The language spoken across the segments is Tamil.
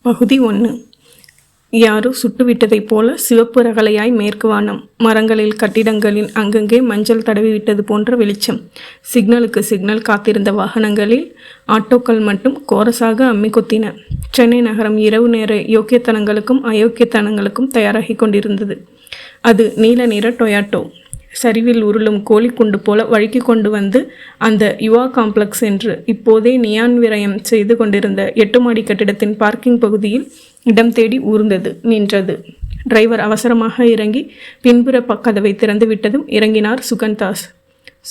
பகுதி 1. யாரோ சுட்டுவிட்டதைப் போல சிவப்பு ரகளையாய் மேற்கு வானம். மரங்களில் கட்டிடங்களில் அங்கங்கே மஞ்சள் தடவி விட்டது போன்ற வெளிச்சம். சிக்னலுக்கு சிக்னல் காத்திருந்த வாகனங்களில் ஆட்டோக்கள் மட்டும் கோரஸாக அம்மி கொத்தின. சென்னை நகரம் இரவு நேர யோக்கியத்தனங்களுக்கும் அயோக்கியத்தனங்களுக்கும் தயாராகி கொண்டிருந்தது. அது நீல நிற டொயாட்டோ சரிவில் உருளும் கோழிக்குண்டு போல வழுக்கி கொண்டு வந்து அந்த யுவா காம்ப்ளெக்ஸ் என்று இப்போதே நியான் விரயம் செய்து கொண்டிருந்த 8 மாடி கட்டிடத்தின் பார்க்கிங் பகுதியில் இடம் தேடி ஊர்ந்தது நின்றது. டிரைவர் அவசரமாக இறங்கி பின்புற கதவை திறந்து விட்டதும் இறங்கினார் சுகந்தாஸ்.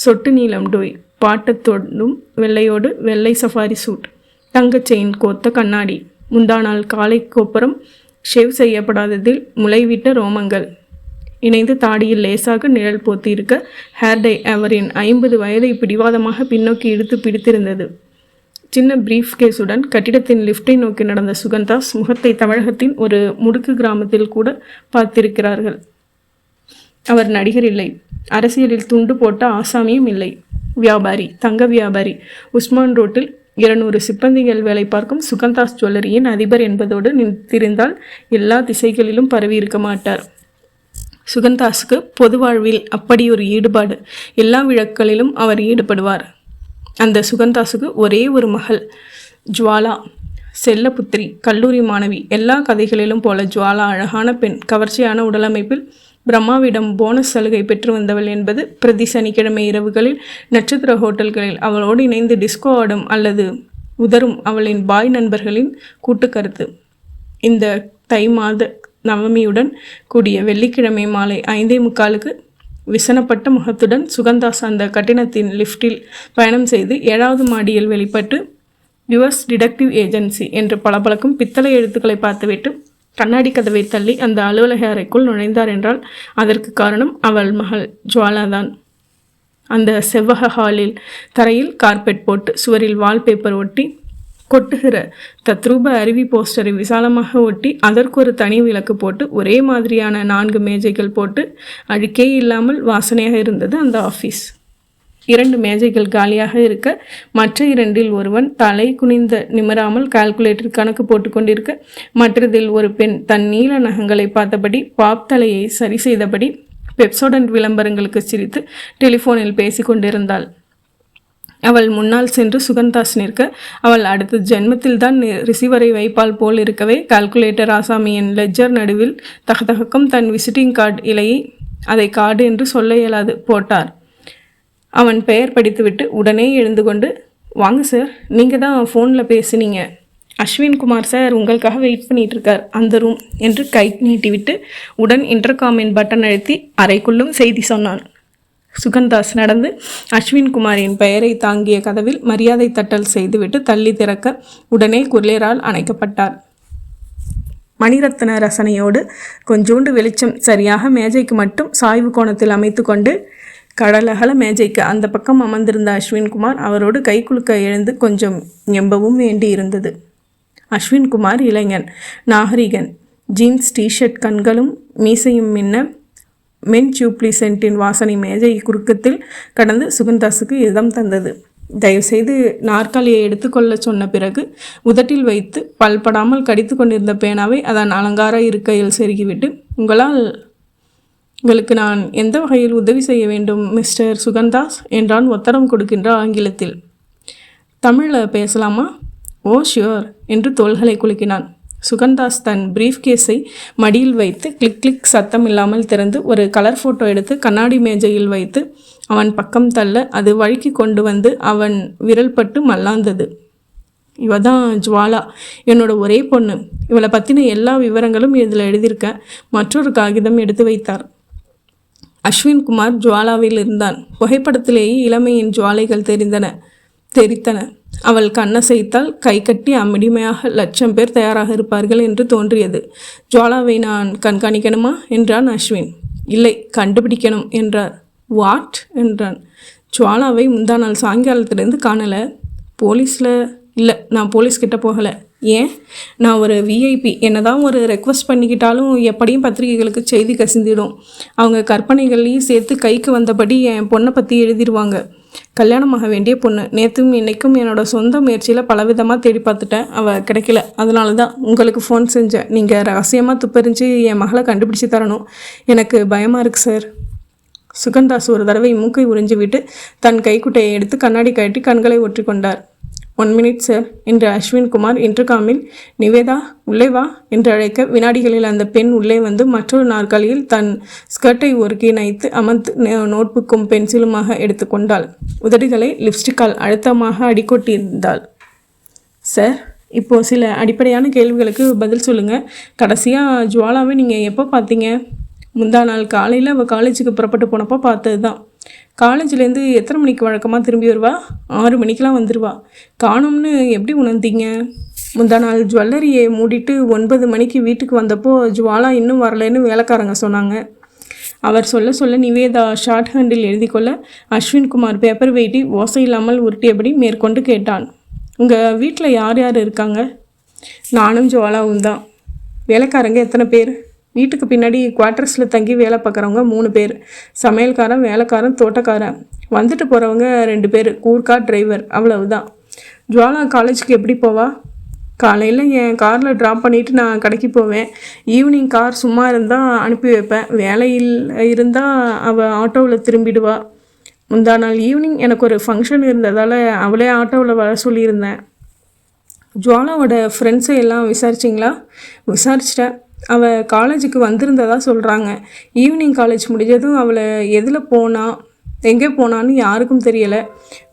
சொட்டு நீளம் டோய், பாட்டத்தோடும் வெள்ளையோடு வெள்ளை சஃபாரி சூட், தங்க செயின் கோத்த கண்ணாடி, முந்தானால் காலை கோப்புறம் ஷேவ் செய்யப்படாததில் முளைவிட்ட ரோமங்கள் இணைந்து தாடியில் லேசாக நிழல் போத்தி இருக்க ஹேர்டை அவரின் 50 வயதை பிடிவாதமாக பின்னோக்கி இழுத்து பிடித்திருந்தது. சின்ன பிரீஃப் கேஸுடன் கட்டிடத்தின் லிஃப்டை நோக்கி நடந்த சுகந்தாஸ் முகத்தை தமிழகத்தின் ஒரு முடுக்கு கிராமத்தில் கூட பார்த்திருக்கிறார்கள். அவர் நடிகர் இல்லை, அரசியலில் துண்டு போட்ட ஆசாமியும் இல்லை. வியாபாரி, தங்க வியாபாரி. உஸ்மான் ரோட்டில் 200 சிப்பந்திகள் வேலை பார்க்கும் சுகந்தாஸ் ஜுவல்லரியின் அதிபர் என்பதோடு நிறுத்திருந்தால் எல்லா திசைகளிலும் பரவி இருக்க மாட்டார். சுகந்தாஸுக்கு பொது வாழ்வில் அப்படி ஒரு ஈடுபாடு. எல்லா விழாக்களிலும் அவர் ஈடுபடுவார். அந்த சுகந்தாஸுக்கு ஒரே ஒரு மகள் ஜுவாலா, செல்லபுத்திரி, கல்லூரி மாணவி. எல்லா கதைகளிலும் போல ஜுவாலா அழகான பெண், கவர்ச்சியான உடலமைப்பில் பிரம்மாவிடம் போனஸ் சலுகை பெற்று வந்தவள் என்பது பிரதி சனிக்கிழமை இரவுகளில் நட்சத்திர ஹோட்டல்களில் அவளோடு இணைந்து டிஸ்கோ ஆடும் அல்லது உதரும் அவளின் பாய் நண்பர்களின் கூட்டுக்கருத்து. இந்த தை மாத நவமியுடன் கூடிய வெள்ளிக்கிழமை மாலை 5:45 விசனப்பட்ட முகத்துடன் சுகந்தாஸ் அந்த கட்டிடத்தின் லிஃப்டில் பயணம் செய்து 7வது மாடியில் வெளிப்பட்டு யுஎஸ் டிடெக்டிவ் ஏஜென்சி என்று பளபளக்கும் பித்தளை எழுத்துக்களை பார்த்துவிட்டு கண்ணாடி கதவை தள்ளி அந்த அலுவலக அறைக்குள் நுழைந்தார் என்றால் அதற்கு காரணம் அவள் மகள் ஜுவாலாதான். அந்த செவ்வக ஹாலில் தரையில் கார்பெட் போட்டு சுவரில் வால்பேப்பர் ஒட்டி கொட்டுகிற தத்ரூப அருவி போஸ்டரை விசாலமாக ஒட்டி அதற்கு ஒரு தனி விளக்கு போட்டு ஒரே மாதிரியான 4 மேஜைகள் போட்டு அழுக்கே இல்லாமல் வாசனையாக இருந்தது அந்த ஆஃபீஸ். 2 மேஜைகள் காலியாக இருக்க மற்ற 2இல் ஒருவன் தலை குனிந்த நிமிராமல் கால்குலேட்டர் கணக்கு போட்டு கொண்டிருக்க, மற்றதில் ஒரு பெண் தன் நீல நகங்களை பார்த்தபடி பாப் தலையை சரி செய்தபடி பெப்சோடன்ட் விளம்பரங்களுக்கு சிரித்து டெலிஃபோனில் பேசி கொண்டிருந்தாள். அவள் முன்னால் சென்று சுகந்தாஸ் நிற்க, அவள் அடுத்த ஜென்மத்தில் தான் ரிசீவரை வைப்பால் போல் இருக்கவே கால்குலேட்டர் ஆசாமியின் லெஜர் நடுவில் தகதகக்கும் தன் விசிட்டிங் கார்டு இலையை, அதை கார்டு என்று சொல்ல இயலாது, போட்டார். அவன் பெயர் படித்துவிட்டு உடனே எழுந்து கொண்டு, வாங்க சார், நீங்கள் தான் ஃபோனில் பேசுனீங்க, அஸ்வின் குமார் சார் உங்களுக்காக வெயிட் பண்ணிட்டு இருக்கார், அந்த ரூம் என்று கை நீட்டிவிட்டு உடன் இன்டர்காமின் பட்டன் அழுத்தி அறைக்குள்ளும் செய்தி சொன்னான். சுகந்தாஸ் நடந்து அஸ்வின் குமாரின் பெயரை தாங்கிய கதவில் மரியாதை தட்டல் செய்துவிட்டு தள்ளி திறக்க உடனே குர்லேரால் அணைக்கப்பட்டார். மணிரத்ன ரசனையோடு கொஞ்சோண்டு வெளிச்சம் சரியாக மேஜைக்கு மட்டும் சாய்வு கோணத்தில் அமைத்து கொண்டு கடலகல மேஜைக்கு அந்த பக்கம் அமர்ந்திருந்த அஸ்வின் குமார் அவரோடு கை குலுக்க எழுந்து கொஞ்சம் எம்பவும் வேண்டி இருந்தது. அஸ்வின் குமார் இளைஞன், நாகரிகன். ஜீன்ஸ் டிஷர்ட், கண்களும் மீசையும் மின்ன மென் டியூப்ளி சென்ட்டின் வாசனை மேஜை குறுக்கத்தில் கடந்து சுகந்தாஸுக்கு இதம் தந்தது. தயவுசெய்து நாற்காலியை எடுத்துக்கொள்ள சொன்ன பிறகு உதட்டில் வைத்து பல்படாமல் கடித்து கொண்டிருந்த பேனாவை அதன் அலங்கார இருக்கையில் செருகிவிட்டு, உங்களுக்கு நான் எந்த வகையில் உதவி செய்ய வேண்டும் மிஸ்டர் சுகந்தாஸ் என்றான் ஒத்தடம் கொடுக்கின்ற ஆங்கிலத்தில். தமிழில் பேசலாமா? ஓ ஷியோர் என்று தோள்களை குலுக்கினான். சுகந்தாஸ் தன் பிரீஃப் கேஸை மடியில் வைத்து கிளிக் கிளிக் சத்தம் இல்லாமல் திறந்து ஒரு கலர் ஃபோட்டோ எடுத்து கண்ணாடி மேஜையில் வைத்து அவன் பக்கம் தள்ள அது வழுக்கி கொண்டு வந்து அவன் விரல் பட்டு மல்லாந்தது. இவ தான் ஜுவாலா, என்னோட ஒரே பொண்ணு. இவளை பற்றின எல்லா விவரங்களும் இதில் எழுதியிருக்க. மற்றொரு காகிதம் எடுத்து வைத்தார். அஸ்வின் குமார் ஜுவாலாவில் இருந்தான். புகைப்படத்திலேயே இளமையின் ஜுவாலைகள் தெரித்தன. அவள் கண்ணசைத்தால் கை கட்டி அம்மிடிமையாக 1,00,000 பேர் தயாராக இருப்பார்கள் என்று தோன்றியது. ஜுவாலாவை நான் கண்காணிக்கணுமா என்றான் அஸ்வின். இல்லை, கண்டுபிடிக்கணும் என்றார். வாட் என்றான். ஜுவாலாவை முந்தா நாள் சாயங்காலத்திலேருந்து காணலை. போலீஸில் இல்லை, நான் போலீஸ்கிட்ட போகலை. ஏன்? நான் ஒரு விஐபி. என்னதான் ஒரு ரெக்வஸ்ட் பண்ணிக்கிட்டாலும் எப்படியும் பத்திரிகைகளுக்கு செய்தி கசிந்திடும். அவங்க கற்பனைகளையும் சேர்த்து கைக்கு வந்தபடி என் பொண்ணை பற்றி எழுதிடுவாங்க. கல்யாணமாக வேண்டிய பொண்ணு. நேற்றும் இன்னைக்கும் என்னோட சொந்த முயற்சியில் பலவிதமாக தேடி பார்த்துட்டேன், அவள் கிடைக்கல. அதனால தான் உங்களுக்கு ஃபோன் செஞ்சேன். நீங்கள் ரகசியமாக துப்பறிஞ்சு என் மகளை கண்டுபிடிச்சி தரணும். எனக்கு பயமாக இருக்குது சார். சுகந்தாஸ் ஒரு தடவை மூக்கை உறிஞ்சி விட்டு தன் கைக்குட்டையை எடுத்து கண்ணாடி கழட்டி கண்களை ஒற்றி கொண்டார். 1 minute சார் என்று அஸ்வின்குமார் இன்டர்காமில் நிவேதா உள்ளே வா என்று அழைக்க வினாடிகளில் அந்த பெண் உள்ளே வந்து மற்றொரு நாற்காலியில் தன் ஸ்கர்ட்டை ஒருக்கி நைத்து அமர்ந்து நோட்புக்கும் பென்சிலுமாக எடுத்துக்கொண்டாள். உதடுகளை லிப்ஸ்டிக்கால் அழுத்தமாக அடிக்கொட்டியிருந்தாள். சார், இப்போது சில அடிப்படையான கேள்விகளுக்கு பதில் சொல்லுங்கள். கடைசியாக ஜுவாலாவை நீங்கள் எப்போ பார்த்தீங்க? முந்தா நாள் காலையில் அவள் காலேஜுக்கு புறப்பட்டு போனப்போ பார்த்தது தான். காலேஜ்லேருந்து எத்தனை மணிக்கு வழக்கமாக திரும்பி வருவா? 6 மணிக்கெலாம் வந்துடுவா. காணோம்னு எப்படி உணர்ந்தீங்க? முந்தா நாள் ஜுவல்லரியை மூடிட்டு 9 மணிக்கு வீட்டுக்கு வந்தப்போ ஜுவாலா இன்னும் வரலைன்னு வேலைக்காரங்க சொன்னாங்க. அவர் சொல்ல சொல்ல நிவேதா ஷார்ட் ஹேண்டில் எழுதி கொள்ள அஸ்வின்குமார் பேப்பர் வெயிட்டி ஓசை இல்லாமல் உருட்டியபடி மேற்கொண்டு கேட்டான். உங்கள் வீட்டில் யார் யார் இருக்காங்க? நானும் ஜுவாலாவும் தான். வேலைக்காரங்க எத்தனை பேர்? வீட்டுக்கு பின்னாடி குவார்ட்டர்ஸில் தங்கி வேலை பார்க்குறவங்க 3 பேர். சமையல்காரன், வேலைக்காரன், தோட்டக்காரன். வந்துட்டு போகிறவங்க 2 பேர், கூர்கார் டிரைவர். அவ்வளவுதான். ஜுவாலா காலேஜுக்கு எப்படி போவா? காலையில் என் காரில் ட்ராப் பண்ணிவிட்டு நான் கடைக்கு போவேன். ஈவினிங் கார் சும்மா இருந்தால் அனுப்பி வைப்பேன். வேலையில் இருந்தால் அவள் ஆட்டோவில் திரும்பிடுவா. முந்தா நாள் ஈவினிங் எனக்கு ஒரு ஃபங்க்ஷன் இருந்ததால் அவளே ஆட்டோவில் வர சொல்லியிருந்தேன். ஜுவாலாவோட ஃப்ரெண்ட்ஸை எல்லாம் விசாரிச்சிங்களா? விசாரிச்சிட்டேன். அவள் காலேஜுக்கு வந்திருந்ததா சொல்கிறாங்க. ஈவினிங் காலேஜ் முடிஞ்சதும் அவளை எதில் போனா எங்கே போனான்னு யாருக்கும் தெரியலை.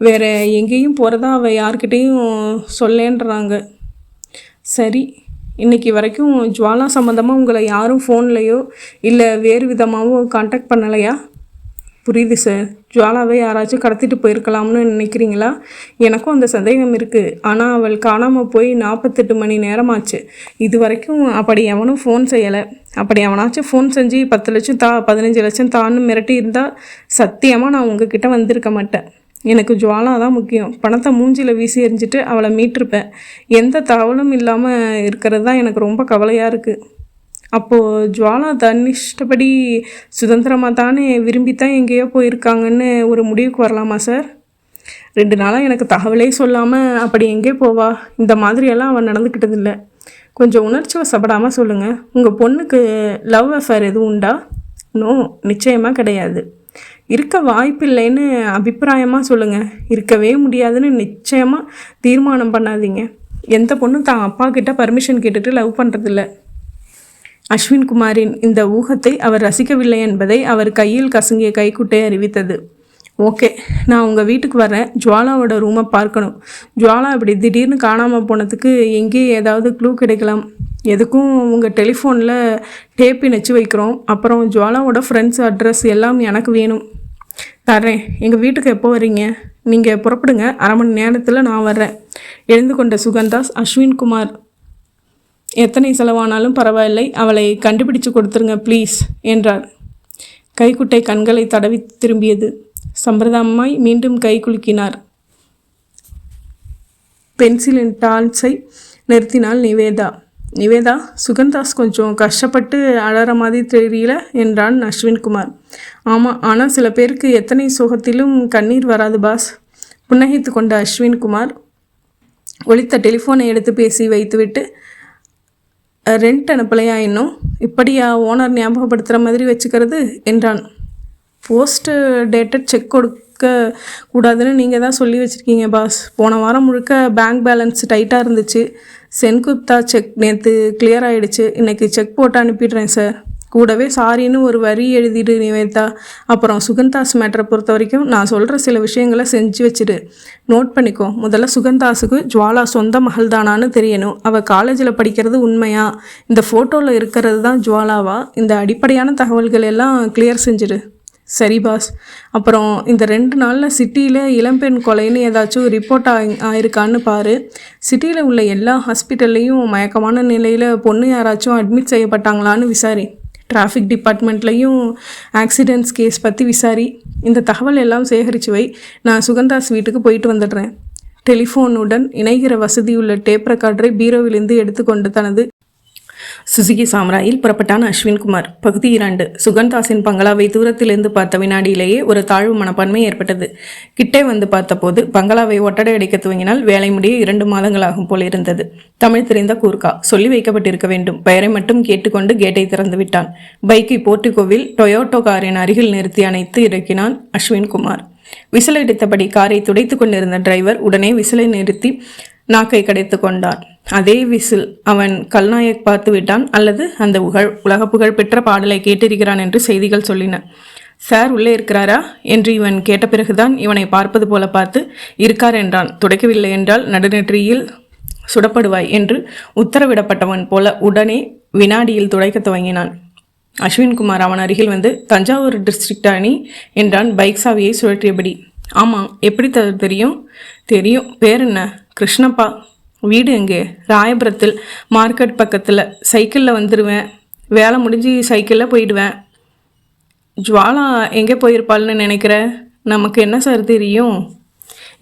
வேறு எங்கேயும் போகிறதா அவள் யார்கிட்டையும் சொல்லேன்றாங்க. சரி, இன்றைக்கி வரைக்கும் ஜுவாலா சம்மந்தமாக உங்களை யாரும் ஃபோன்லேயோ இல்லை வேறு விதமாகவோ காண்டாக்ட் பண்ணலையா? புரியுது சார். ஜுவாலாவை யாராச்சும் கடத்திட்டு போயிருக்கலாம்னு நினைக்கிறீங்களா? எனக்கும் அந்த சந்தேகம் இருக்குது. ஆனால் அவள் காணாமல் போய் 48 மணி நேரமாச்சு. இது வரைக்கும் அப்படி எவனும் ஃபோன் செய்யலை. அப்படி எவனாச்சும் ஃபோன் செஞ்சு 10 லட்சம் தா 15 லட்சம் தான்னு மிரட்டி இருந்தால் சத்தியமாக நான் உங்ககிட்ட வந்திருக்க மாட்டேன். எனக்கு ஜுவாலா தான் முக்கியம். பணத்தை மூஞ்சியில் வீசி எறிஞ்சிட்டு அவளை மீட்டிருப்பேன். எந்த தகவலும் இல்லாமல் இருக்கிறது தான் எனக்கு ரொம்ப கவலையாக இருக்குது. அப்போது ஜுவாலா தன்னிஷ்டப்படி சுதந்திரமாக தானே விரும்பித்தான் எங்கேயோ போயிருக்காங்கன்னு ஒரு முடிவுக்கு வரலாமா சார்? 2 நாளாக எனக்கு தகவலே சொல்லாமல் அப்படி எங்கே போவா? இந்த மாதிரியெல்லாம் அவன் நடந்துக்கிட்டதில்லை. கொஞ்சம் உணர்ச்சி வசப்படாமல் சொல்லுங்கள். உங்கள் பொண்ணுக்கு லவ் அஃபேர் எதுவும் உண்டா? நோ, நிச்சயமாக கிடையாது. இருக்க வாய்ப்பில்லைன்னு அபிப்பிராயமாக சொல்லுங்கள். இருக்கவே முடியாதுன்னு நிச்சயமாக தீர்மானம் பண்ணாதீங்க. எந்த பொண்ணும் தான் அப்பா கிட்ட பர்மிஷன் கேட்டுட்டு லவ் பண்ணுறதில்ல. அஸ்வின்குமாரின் இந்த ஊகத்தை அவர் ரசிக்கவில்லை என்பதை அவர் கையில் கசங்கிய கைக்குட்டை அறிவித்தது. ஓகே, நான் உங்கள் வீட்டுக்கு வரேன். ஜுவாலாவோட ரூமை பார்க்கணும். ஜுவாலா இப்படி திடீர்னு காணாமல் போனதுக்கு எங்கேயும் ஏதாவது க்ளூ கிடைக்கலாம். எதுக்கும் உங்கள் டெலிஃபோனில் டேப் இணைச்சி வைக்கிறோம். அப்புறம் ஜுவாலாவோட ஃப்ரெண்ட்ஸ் அட்ரஸ் எல்லாம் எனக்கு வேணும். தர்றேன். எங்கள் வீட்டுக்கு எப்போ வரீங்க? நீங்கள் புறப்படுங்க. 1/2 மணி நேரத்தில் நான் வர்றேன். எழுந்து கொண்ட சுகந்தாஸ் அஸ்வின்குமார், எத்தனை செலவானாலும் பரவாயில்லை, அவளை கண்டுபிடிச்சு கொடுத்துருங்க ப்ளீஸ் என்றார். கைக்குட்டை கண்களை தடவி திரும்பியது. சம்பிரதாயமாய் மீண்டும் கை குலுக்கினார். பென்சிலின் டால்ஸை நிறுத்தினாள் நிவேதா. நிவேதா, சுகந்தாஸ் கொஞ்சம் கஷ்டப்பட்டு அழற மாதிரி தெரியல என்றான் அஸ்வின்குமார். ஆமாம், ஆனால் சில பேருக்கு எத்தனை சுகத்திலும் கண்ணீர் வராது பாஸ். புன்னகைத்து கொண்ட அஸ்வின்குமார் ஒலித்த டெலிஃபோனை எடுத்து பேசி வைத்துவிட்டு, ரெண்ட் அனுப்பலையா இன்னும்? இப்படியா ஓனர் ஞாபகப்படுத்துகிற மாதிரி வச்சுக்கிறது என்றான். போஸ்ட் டேட்டட் செக் கொடுக்க கூடாதுன்னு நீங்கள் தான் சொல்லி வச்சுருக்கீங்க பாஸ். போன வாரம் முழுக்க பேங்க் பேலன்ஸ் டைட்டாக இருந்துச்சு. சென்குப்தா செக் நேற்று கிளியர் ஆகிடுச்சு. இன்றைக்கி செக் போட்டு அனுப்பிடுறேன் சார். கூடவே சாரின்னு ஒரு வரி எழுதிடு நிவேதா. அப்புறம் சுகந்தாஸ் மேட்டரை பொறுத்த வரைக்கும் நான் சொல்கிற சில விஷயங்களை செஞ்சு வச்சுடு. நோட் பண்ணிக்கோ. முதல்ல சுகந்தாஸுக்கு ஜுவாலா சொந்த மகள் தானான்னு தெரியணும். அவள் காலேஜில் படிக்கிறது உண்மையா? இந்த ஃபோட்டோவில் இருக்கிறது தான் ஜுவாலாவா? இந்த அடிப்படையான தகவல்கள் எல்லாம் கிளியர் செஞ்சுடு. சரி பாஸ். அப்புறம் இந்த 2 நாளில் சிட்டியில் இளம்பெண் கொலைன்னு ஏதாச்சும் ரிப்போர்ட் ஆயிருக்கான்னு பாரு. சிட்டியில் உள்ள எல்லா ஹாஸ்பிட்டல்லையும் மயக்கமான நிலையில் பொண்ணு யாராச்சும் அட்மிட் செய்யப்பட்டாங்களான்னு விசாரி. டிராஃபிக் டிபார்ட்மெண்ட்லேயும் ஆக்சிடென்ட்ஸ் கேஸ் பற்றி விசாரி. இந்த தகவல் எல்லாம் சேகரித்து வை. நான் சுகந்தாஸ் வீட்டுக்கு போயிட்டு வந்துடுறேன். டெலிஃபோனுடன் இணைகிற வசதியுள்ள டேப் ரெக்கார்டரை பீரோவிலிருந்து எடுத்துக்கொண்டு தனது சுசுகி சாம்ராயில் புறப்பட்டான் அஸ்வின்குமார். பகுதி 2. சுகந்தாஸின் பங்களாவை தூரத்திலிருந்து பார்த்த வினாடியிலேயே ஒரு தாழ்வு மனப்பான்மை ஏற்பட்டது. கிட்டே வந்து பார்த்தபோது பங்களாவை ஒட்டடை அடிக்க துவங்கினால் வேலை முடிய 2 மாதங்களாகும் போல் இருந்தது. தமிழ் தெரிந்த கூர்க்கா சொல்லி வைக்கப்பட்டிருக்க வேண்டும். பெயரை மட்டும் கேட்டுக்கொண்டு கேட்டை திறந்து விட்டான். பைக்கை போர்ட்டிகோவில் டொயோட்டோ காரின் அருகில் நிறுத்தி அணைத்து இறக்கினான் அஸ்வின்குமார். விசிலடித்தபடி காரை துடைத்து கொண்டிருந்த டிரைவர் உடனே விசிலை நிறுத்தி நாக்கை கடைத்து கொண்டான். அதே விசில். அவன் கல்நாயக் பார்த்து விட்டான் அல்லது அந்த உலக புகழ் பெற்ற பாடலை கேட்டிருக்கிறான் என்று செய்திகள் சொல்லின. சார் உள்ளே இருக்கிறாரா என்று இவன் கேட்ட பிறகுதான் இவனை பார்ப்பது போல பார்த்து இருக்கார் என்றான். துடைக்கவில்லை என்றால் நடுநெற்றியில் சுடப்படுவாய் என்று உத்தரவிடப்பட்டவன் போல உடனே வினாடியில் துடைக்க துவங்கினான். அஸ்வின்குமார் அவன் அருகில் வந்து தஞ்சாவூர் டிஸ்ட்ரிக்ட் அணி என்றான் பைக் சாவியை சுழற்றியபடி. ஆமாம், எப்படி தெரியும்? தெரியும். பேர் என்ன? கிருஷ்ணப்பா. வீடு எங்கே? ராயபுரத்தில், மார்க்கெட் பக்கத்தில். சைக்கிளில் வந்துடுவேன். வேலை முடிஞ்சு சைக்கிளில் போயிடுவேன். ஜுவாலா எங்கே போயிருப்பாள்னு நினைக்கிற? நமக்கு என்ன சார் தெரியும்?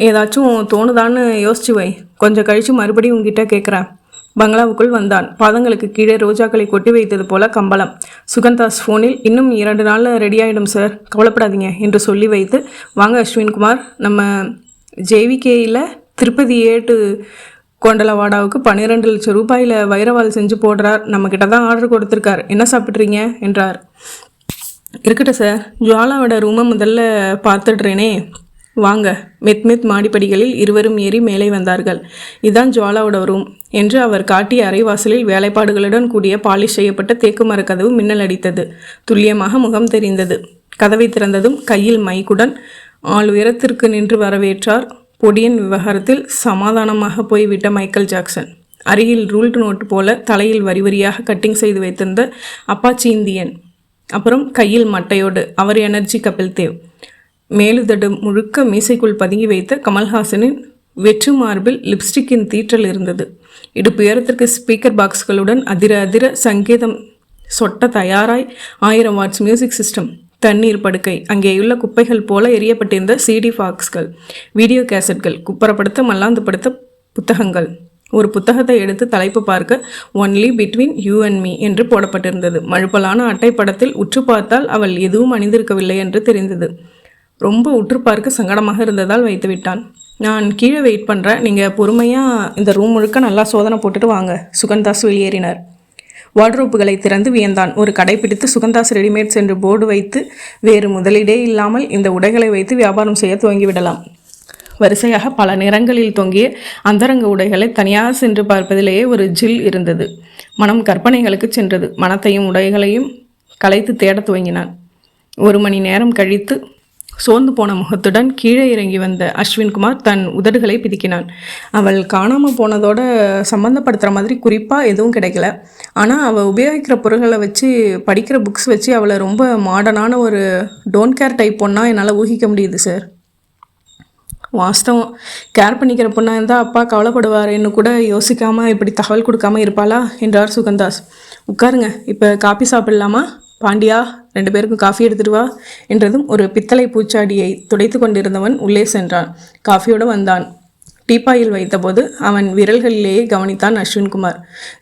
ஏதாச்சும் தோணுதான்னு யோசிச்சு வை. கொஞ்சம் கழித்து மறுபடியும் உங்ககிட்ட கேட்குறேன். பங்களாவுக்குள் வந்தான். பாதங்களுக்கு கீழே ரோஜாக்களை கொட்டி வைத்தது போல கம்பளம். சுகந்தாஸ் ஃபோனில் இன்னும் 2 நாளில் ரெடி ஆகிடும் சார், கவலைப்படாதீங்க என்று சொல்லி வைத்து, வாங்க அஸ்வின்குமார், நம்ம ஜேவிகேயில் திருப்பதி 8 கொண்டலவாடாவுக்கு 12 லட்சம் ரூபாயில் வைரவால் செஞ்சு போடுறார். நம்மக்கிட்ட தான் ஆர்டர் கொடுத்துருக்கார். என்ன சாப்பிட்றீங்க என்றார். இருக்கட்டும் சார், ஜுவாலாவோட ரூமை முதல்ல பார்த்துடுறேனே. வாங்க. மெத் மாடிப்படிகளில் இருவரும் ஏறி மேலே வந்தார்கள். இதான் ஜுவாலாவோட ரூம் என்று அவர் காட்டிய அரைவாசலில் வேலைப்பாடுகளுடன் கூடிய பாலிஷ் செய்யப்பட்ட தேக்கு மரக்கதவு மின்னல் அடித்தது. துல்லியமாக முகம் தெரிந்தது. கதவை திறந்ததும் கையில் மைக்குடன் ஆள் உயரத்திற்கு நின்று வரவேற்றார். பொடியன் விவகாரத்தில் சமாதானமாக போய்விட்ட மைக்கேல் ஜாக்சன். அருகில் ரூல்டு நோட்டு போல தலையில் வரி வரியாக கட்டிங் செய்து வைத்திருந்த அப்பாச்சி இந்தியன். அப்புறம் கையில் மட்டையோடு அவர் எனர்ஜி கபில் தேவ். மேலுதடு முழுக்க மீசைக்குள் பதுங்கி வைத்த கமல்ஹாசனின் வெற்று மார்பில் லிப்ஸ்டிக்கின் தீற்றல் இருந்தது. இடுப்பு உயரத்திற்கு ஸ்பீக்கர் பாக்ஸ்களுடன் அதிர அதிர சங்கீதம் சொட்ட தயாராய் 1000 வாட்ஸ் மியூசிக் சிஸ்டம். தண்ணீர் படுக்கை. அங்கேயுள்ள குப்பைகள் போல எரியப்பட்டிருந்த சிடி பாக்ஸ்கள், வீடியோ கேசட்கள், குப்பரப்படுத்த மல்லாந்துப்படுத்த புத்தகங்கள். ஒரு புத்தகத்தை எடுத்து தலைப்பு பார்க்க only between you and me என்று போடப்பட்டிருந்தது. மழுப்பலான அட்டை படத்தில் உற்று பார்த்தால் அவள் எதுவும் அணிந்திருக்கவில்லை என்று தெரிந்தது. ரொம்ப உற்று பார்க்க சங்கடமாக இருந்ததால் வைத்து விட்டான். நான் கீழே வெயிட் பண்ணுறேன், நீங்கள் பொறுமையாக இந்த ரூம் முழுக்க நல்லா சோதனை போட்டுட்டு வாங்க. சுகந்தாஸ் வெளியேறினார். வார்ட்ரோப்புகளை திறந்து வியந்தான். ஒரு கடை பிடித்து சுகந்தாஸ் ரெடிமேட்ஸ் என்று போர்டு வைத்து வேறு முதலீடே இல்லாமல் இந்த உடைகளை வைத்து வியாபாரம் செய்ய துவங்கிவிடலாம். வரிசையாக பல நிறங்களில் தொங்கிய அந்தரங்க உடைகளை தனியாக சென்று பார்ப்பதிலேயே ஒரு ஜில் இருந்தது. மனம் கற்பனைகளுக்கு சென்றது. மனத்தையும் உடைகளையும் கலைத்து தேட துவங்கினான். 1 மணி நேரம் கழித்து சோர்ந்து போன முகத்துடன் கீழே இறங்கி வந்த அஸ்வின்குமார் தன் உதடுகளை பிதுக்கினான். அவள் காணாமல் போனதோட சம்மந்தப்படுத்துகிற மாதிரி குறிப்பாக எதுவும் கிடைக்கல. ஆனால் அவள் உபயோகிக்கிற பொருள்களை வச்சு, படிக்கிற புக்ஸ் வச்சு அவளை ரொம்ப மாடர்னான ஒரு டோன்ட் கேர் டைப் பொண்ணாக என்னால் ஊகிக்க முடியுது சார். வாஸ்தவம். கேர் பண்ணிக்கிற பொண்ணாக இருந்தால் அப்பா கவலைப்படுவாரேன்னு கூட யோசிக்காமல் இப்படி தகவல் கொடுக்காம இருப்பாளா என்றார் சுகந்தாஸ். உட்காருங்க, இப்போ காபி சாப்பிடலாமா? பாண்டியா, 2 பேருக்கும் காஃபி எடுத்துட்டு வா என்றதும் ஒரு பித்தளை பூச்சாடியை துடைத்து கொண்டிருந்தவன் உள்ளே சென்றான். காஃபியோடு வந்தான். டீப்பாயில் வைத்தபோது அவன் விரல்களிலேயே கவனித்தான் அஸ்வின்குமார்.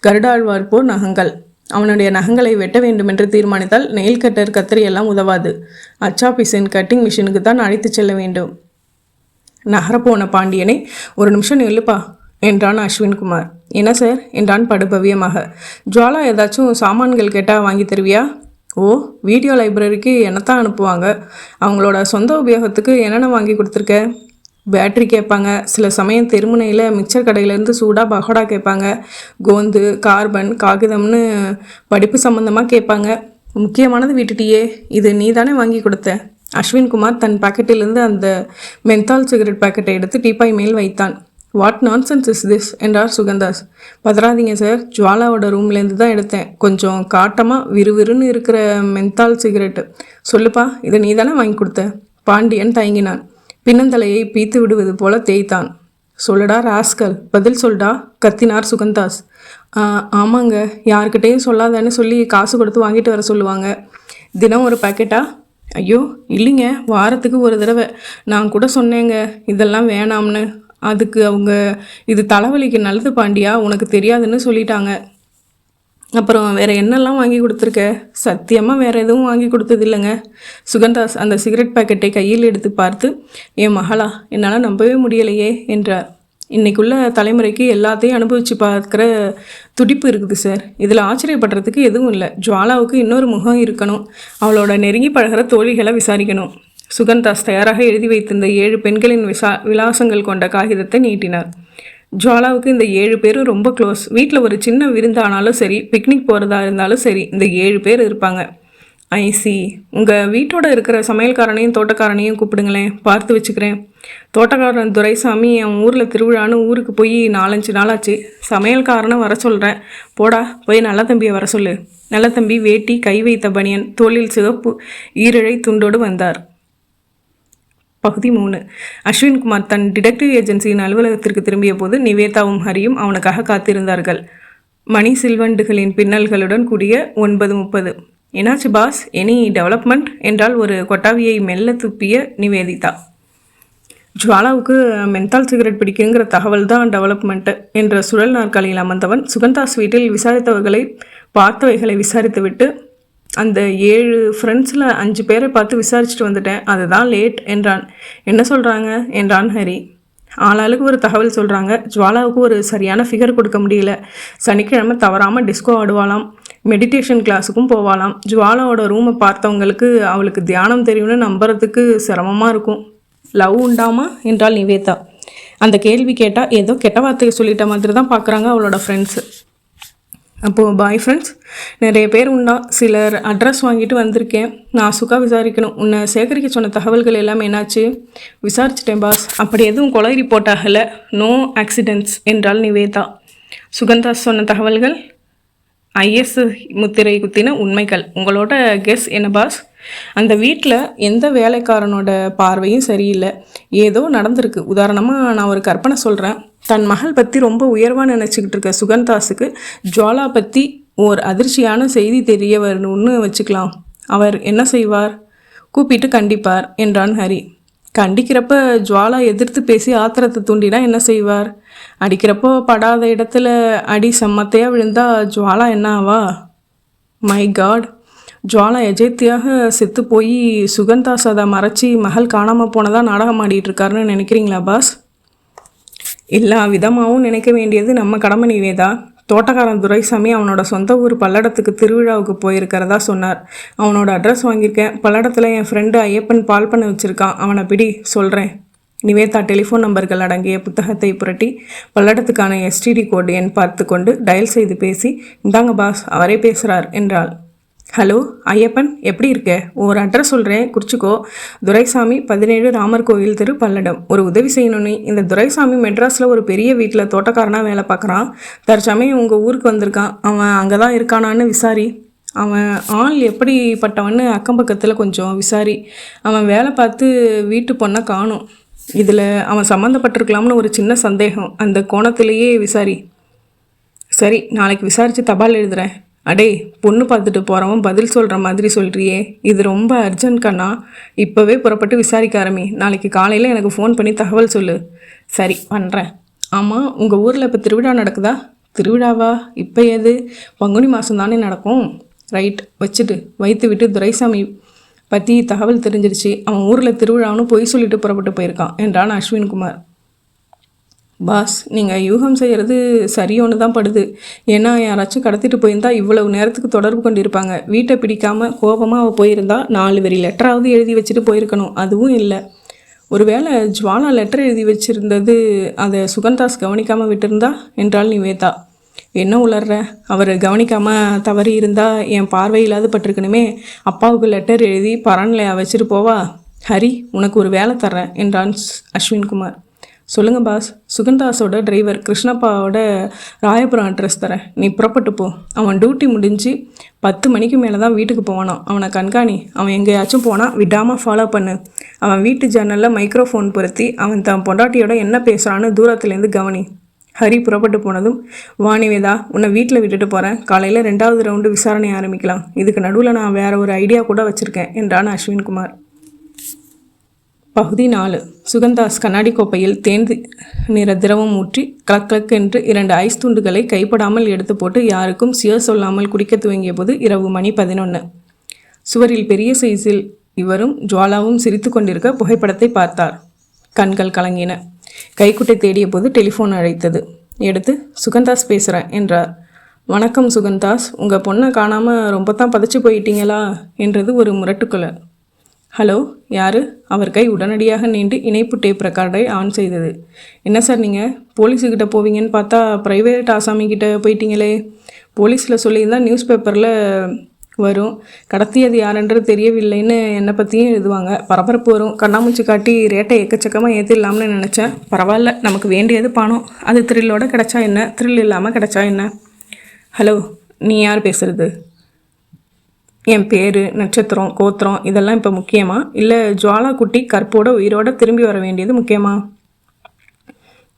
கருடாழ்வார் போர் நகங்கள். அவனுடைய நகங்களை வெட்ட வேண்டுமென்று தீர்மானித்தால் நெயில் கட்டர் கத்தரி எல்லாம் உதவாது. அச்சாபீஸின் கட்டிங் மிஷினுக்கு தான் அழைத்து செல்ல வேண்டும். நகரப்போன பாண்டியனை 1 நிமிஷம் நில்லுப்பா என்றான் அஸ்வின்குமார். என்ன சார் என்றான் படுபவியமாக. ஜுவாலா ஏதாச்சும் சாமான்கள் கேட்டால் வாங்கி தருவியா? ஓ, வீடியோ லைப்ரரிக்கு என்னத்தான் அனுப்புவாங்க. அவங்களோட சொந்த உபயோகத்துக்கு என்னென்ன வாங்கி கொடுத்துருக்க? பேட்ரி கேட்பாங்க. சில சமயம் தெருமுனையில் மிக்சர் கடையிலேருந்து சூடாக பகோடா கேட்பாங்க. கோந்து, கார்பன், காகிதம்னு படிப்பு சம்மந்தமாக கேட்பாங்க. முக்கியமானது விட்டுட்டியே, இது நீ தானே வாங்கி கொடுத்த. அஸ்வின்குமார் தன் பாக்கெட்டிலிருந்து அந்த மென்தால் சிகரெட் பாக்கெட்டை எடுத்து டீப்பாய் மேல் வைத்தான். வாட் நான்சென்ஸ் இஸ் திஸ் என்றார் சுகந்தாஸ். பதறாதீங்க சார், ஜுவாலாவோட ரூம்லேருந்து தான் எடுத்தேன். கொஞ்சம் காட்டமாக விறுவிறுன்னு இருக்கிற மென்தால் சிகரெட்டு. சொல்லுப்பா, இதை நீ தானே வாங்கி கொடுத்த. பாண்டியன் தயங்கினான். பின்னந்தலையை பீத்து விடுவது போல தேய்த்தான். சொல்லுடா ராஸ்கல், பதில் சொல்டா கத்தினார் சுகந்தாஸ். ஆமாங்க, யார்கிட்டையும் சொல்லாதேன்னு சொல்லி காசு கொடுத்து வாங்கிட்டு வர சொல்லுவாங்க. தினம் ஒரு பாக்கெட்டா? ஐயோ இல்லைங்க, வாரத்துக்கு 1 தடவை. நான் கூட சொன்னேங்க இதெல்லாம் வேணாம்னு. அதுக்கு அவங்க இது தலைவலிக்கு நல்லது பாண்டியா, உனக்கு தெரியாதுன்னு சொல்லிட்டாங்க. அப்புறம் வேறு என்னெல்லாம் வாங்கி கொடுத்துருக்க? சத்தியமாக வேறு எதுவும் வாங்கி கொடுத்தது இல்லைங்க. சுகந்தாஸ் அந்த சிகரெட் பாக்கெட்டை கையில் எடுத்து பார்த்து, என் மகளா, என்னால் நம்பவே முடியலையே என்றார். இன்றைக்குள்ள தலைமுறைக்கு எல்லாத்தையும் அனுபவித்து பார்க்குற துடிப்பு இருக்குது சார். இதில் ஆச்சரியப்படுறதுக்கு எதுவும் இல்லை. ஜுவாலாவுக்கு இன்னொரு முகம் இருக்கணும். அவளோட நெருங்கி பழகிற தோழிகளை விசாரிக்கணும். சுகந்தாஸ் தயாராக எழுதி வைத்திருந்த 7 பெண்களின் விலாசங்கள் கொண்ட காகிதத்தை நீட்டினார். ஜுவாலாவுக்கு இந்த 7 பேரும் ரொம்ப க்ளோஸ். வீட்டில் ஒரு சின்ன விருந்தானாலும் சரி, பிக்னிக் போகிறதா இருந்தாலும் சரி, இந்த 7 பேர் இருப்பாங்க. ஐசி, உங்கள் வீட்டோட இருக்கிற சமையல்காரனையும் தோட்டக்காரனையும் கூப்பிடுங்களேன், பார்த்து வச்சுக்கிறேன். தோட்டக்காரன் துரைசாமி அவன் ஊரில் திருவிழான்னு ஊருக்கு போய் 4-5 நாளாச்சு. சமையல்காரனை வர சொல்கிறேன். போடா, போய் நல்ல தம்பியை வர சொல்லு. நல்ல தம்பி வேட்டி, கை வைத்த பனியன், தோளில் சிவப்பு ஈரழை துண்டோடு வந்தார். பகுதி 3. அஸ்வின்குமார் தன் டிடெக்டிவ் ஏஜென்சியின் அலுவலகத்திற்கு திரும்பிய போது நிவேதாவும் ஹரியும் அவனுக்காக காத்திருந்தார்கள். மணி சில்வண்டுகளின் பின்னல்களுடன் கூடிய 9:30. என்னாச்சு பாஸ், எனி டெவலப்மெண்ட் என்றால் ஒரு கொட்டாவியை மெல்ல துப்பிய நிவேதிதா. ஜுவாலாவுக்கு மென்தால் சிகரெட் பிடிக்குங்கிற தகவல் தான் டெவலப்மெண்ட்டு என்ற சுழல் நாற்காலியில் அமர்ந்தவன் சுகந்தாஸ் வீட்டில் விசாரித்தவர்களை பார்த்தவைகளை விசாரித்துவிட்டு, அந்த 7 ஃப்ரெண்ட்ஸில் 5 பேரை பார்த்து விசாரிச்சுட்டு வந்துட்டேன், அதுதான் லேட் என்றான். என்ன சொல்கிறாங்க என்றான் ஹரி. ஆளாளுக்கு ஒரு தகவல் சொல்கிறாங்க. ஜுவாலாவுக்கு ஒரு சரியான ஃபிகர் கொடுக்க முடியல. சனிக்கிழமை தவறாமல் டிஸ்கோ ஆடுவாளாம், மெடிடேஷன் கிளாஸுக்கும் போவாளாம். ஜுவாலாவோட ரூமை பார்த்தவங்களுக்கு அவளுக்கு தியானம் தெரியும்னு நம்புறதுக்கு சிரமமாக இருக்கும். லவ் உண்டாமா என்றாள் நிவேதா. அந்த கேள்வி கேட்டால் ஏதோ கெட்ட வார்த்தையை சொல்லிட்ட மாதிரி தான் பார்க்குறாங்க அவளோட ஃப்ரெண்ட்ஸு. அப்போது பாய் ஃப்ரெண்ட்ஸ் நிறைய பேர் உண்டா. சிலர் அட்ரஸ் வாங்கிட்டு வந்திருக்கேன். நான் சுக்கா விசாரிக்கணும். உன்னை சேகரிக்க சொன்ன தகவல்கள் எல்லாமே என்னாச்சு? விசாரிச்சிட்டேன் பாஸ். அப்படி எதுவும் கொலை ரிப்போர்ட் ஆகலை. நோ ஆக்சிடென்ட்ஸ் என்றாள் நிவேதா. சுகந்தாஸ் சொன்ன தகவல்கள் IS முத்திரை குத்தின உண்மைகள். உங்களோட கெஸ் என்ன பாஸ்? அந்த வீட்டில் எந்த வேலைக்காரனோட பார்வையும் சரியில்லை. ஏதோ நடந்திருக்கு. உதாரணமாக நான் ஒரு கற்பனை சொல்கிறேன். தன் மகள் பற்றி ரொம்ப உயர்வாக நினச்சிக்கிட்டு இருக்க சுகந்தாஸுக்கு ஜுவாலா பற்றி ஓர் அதிர்ச்சியான செய்தி தெரிய வரணும்னு வச்சுக்கலாம். அவர் என்ன செய்வார்? கூப்பிட்டு கண்டிப்பார் என்றான் ஹரி. கண்டிக்கிறப்ப ஜுவாலா எதிர்த்து பேசி ஆத்திரத்தை தூண்டினா என்ன செய்வார்? அடிக்கிறப்போ படாத இடத்துல அடி செம்மத்தையாக விழுந்தா ஜுவாலா என்ன ஆவா? மை காட், ஜுவாலா எஜேத்தியாக செத்து போய் சுகந்தாஸ் அதை மறைச்சி மகள் காணாமல் போனதாக நாடகம் ஆடிட்டுருக்காருன்னு நினைக்கிறீங்களா பாஸ்? எல்லா விதமாகவும் நினைக்க வேண்டியது நம்ம கடமை நிவேதா. தோட்டக்காரன் துரைசாமி அவனோட சொந்த ஊர் பல்லடத்துக்கு திருவிழாவுக்கு போயிருக்கிறதா சொன்னார். அவனோட அட்ரஸ் வாங்கியிருக்கேன். பல்லடத்தில் என் ஃப்ரெண்டு ஐயப்பன் பால் பண்ண வச்சுருக்கான். அவனை பிடி, சொல்கிறேன். நிவேதா டெலிஃபோன் நம்பர்கள் அடங்கிய புத்தகத்தை புரட்டி பல்லடத்துக்கான STD கோடு எண் பார்த்து கொண்டு டயல் செய்து பேசி, இந்தாங்க பாஸ், அவரே பேசுகிறார் என்றாள். ஹலோ ஐயப்பன், எப்படி இருக்க? ஒரு அட்ரஸ் சொல்கிறேன், குறிச்சிக்கோ. துரைசாமி 17 ராமர் கோயில் தெரு, பல்லடம். ஒரு உதவி செய்யணும்னு. இந்த துரைசாமி மெட்ராஸில் ஒரு பெரிய வீட்டில் தோட்டக்காரனாக வேலை பார்க்குறான். தற்சமயம் உங்கள் ஊருக்கு வந்திருக்கான். அவன் அங்கே தான் இருக்கானான்னு விசாரி. அவன் ஆள் எப்படிப்பட்டவன்னு அக்கம் பக்கத்தில் கொஞ்சம் விசாரி. அவன் வேலை பார்த்து வீட்டு பொண்ணை காணும். இதில் அவன் சம்மந்தப்பட்டிருக்கலாம்னு ஒரு சின்ன சந்தேகம். அந்த கோணத்திலேயே விசாரி. சரி, நாளைக்கு விசாரித்து தபால் எழுதுகிறேன். அடே, பொண்ணு பார்த்துட்டு போகிறவன் பதில் சொல்கிற மாதிரி சொல்கிறியே, இது ரொம்ப அர்ஜென்ட் கண்ணா. இப்போவே புறப்பட்டு விசாரிக்க ஆரம்பி. நாளைக்கு காலையில் எனக்கு ஃபோன் பண்ணி தகவல் சொல்லு. சரி, பண்ணுறேன். ஆமாம், உங்கள் ஊரில் இப்போ திருவிழா நடக்குதா? திருவிழாவா? இப்போ ஏது? பங்குனி மாதம் தானே நடக்கும். ரைட், வைத்து விட்டு துரைசாமி பற்றி தகவல் தெரிஞ்சிருச்சு. அவன் ஊரில் திருவிழான்னு பொய் சொல்லிட்டு புறப்பட்டு போயிருக்கான் என்றான் அஸ்வின்குமார். பாஸ், நீங்கள் யூகம் செய்கிறது சரியோன்னு தான் படுது. ஏன்னா யாராச்சும் கடத்திட்டு போயிருந்தா இவ்வளவு நேரத்துக்கு தொடர்பு கொண்டிருப்பாங்க. வீட்டை பிடிக்காமல் கோபமாக அவள் போயிருந்தா 4 வரி லெட்டராவது எழுதி வச்சுட்டு போயிருக்கணும். அதுவும் இல்லை. ஒருவேளை ஜுவாலா லெட்டர் எழுதி வச்சுருந்தது அதை சுகந்தாஸ் கவனிக்காமல் விட்டுருந்தா என்றாள் நிவேதா. என்ன உளர்ற? அவர் கவனிக்காமல் தவறி இருந்தால் என் பார்வையில்லாது பட்டிருக்கணுமே. அப்பாவுக்கு லெட்டர் எழுதி பரன்லையா வச்சுட்டு போவா? ஹரி, உனக்கு ஒரு வேலை தர்றேன் என்றான் அஸ்வின்குமார். சொல்லுங்கள் பாஸ். சுகந்தாஸோட டிரைவர் கிருஷ்ணப்பாவோட ராயபுரம் அட்ரஸ் தரேன். நீ புறப்பட்டு போ. அவன் டியூட்டி முடிஞ்சு 10 மணிக்கு மேலே தான் வீட்டுக்கு போவானான். அவனை கண்காணி. அவன் எங்கேயாச்சும் போனால் விடாமல் ஃபாலோ பண்ணு. அவன் வீட்டு ஜன்னலில் மைக்ரோஃபோன் பொருத்தி அவன் தன் பொண்டாட்டியோட என்ன பேசுகிறான்னு தூரத்துலேருந்து கவனி. ஹரி புறப்பட்டு போனதும், வாணிவேதா, உன்னை வீட்டில் விட்டுட்டு போகிறேன். காலையில் 2வது ரவுண்டு விசாரணை ஆரம்பிக்கலாம். இதுக்கு நடுவில் நான் வேறு ஒரு ஐடியா கூட வச்சுருக்கேன் என்றான் அஸ்வின்குமார். பகுதி 4. சுகந்தாஸ் கண்ணாடி கோப்பையில் தேன் நிற திரவம் ஊற்றி கிளக் என்று 2 ஐஸ் துண்டுகளை கைப்படாமல் எடுத்து போட்டு யாருக்கும் சொல்லாமல் குடிக்க துவங்கிய போது இரவு மணி 11. சுவரில் பெரிய சைஸில் இவரும் ஜுவாலாவும் சிரித்து கொண்டிருக்க புகைப்படத்தை பார்த்தார். கண்கள் கலங்கின. கைக்குட்டை தேடிய போது டெலிஃபோன் அழைத்தது. எடுத்து சுகந்தாஸ் பேசுகிறேன் என்றார். வணக்கம் சுகந்தாஸ், உங்கள் பொண்ணை காணாமல் ரொம்ப தான் பதச்சு போயிட்டீங்களா என்றது ஒரு முரட்டுக்குலை. ஹலோ, யார்? அவர் கை உடனடியாக நீண்டு இணைப்பு டேப் ரெக்கார்டை ஆன் செய்தது. என்ன சார், நீங்கள் போலீஸுக்கிட்ட போவீங்கன்னு பார்த்தா ப்ரைவேட் ஆசாமிக்கிட்ட போயிட்டீங்களே. போலீஸில் சொல்லியிருந்தால் நியூஸ் பேப்பரில் வரும். கடத்தியது யாரென்று தெரியவில்லைன்னு என்னை பற்றியும் எழுதுவாங்க. பரபரப்பு வரும். கண்ணாமூச்சி காட்டி ரேட்டை எக்கச்சக்கமாக ஏற்றிடலாம்னு நினச்சேன். பரவாயில்ல, நமக்கு வேண்டியது பணம். அது த்ரில்லோட கிடச்சா என்ன, த்ரில் இல்லாமல் கிடச்சா என்ன? ஹலோ, நீ யார் பேசுகிறது? என் பேர், நட்சத்திரம், கோத்திரம் இதெல்லாம் இப்போ முக்கியமா, இல்லை ஜுவாலா குட்டி கற்போட உயிரோட திரும்பி வர வேண்டியது முக்கியமா?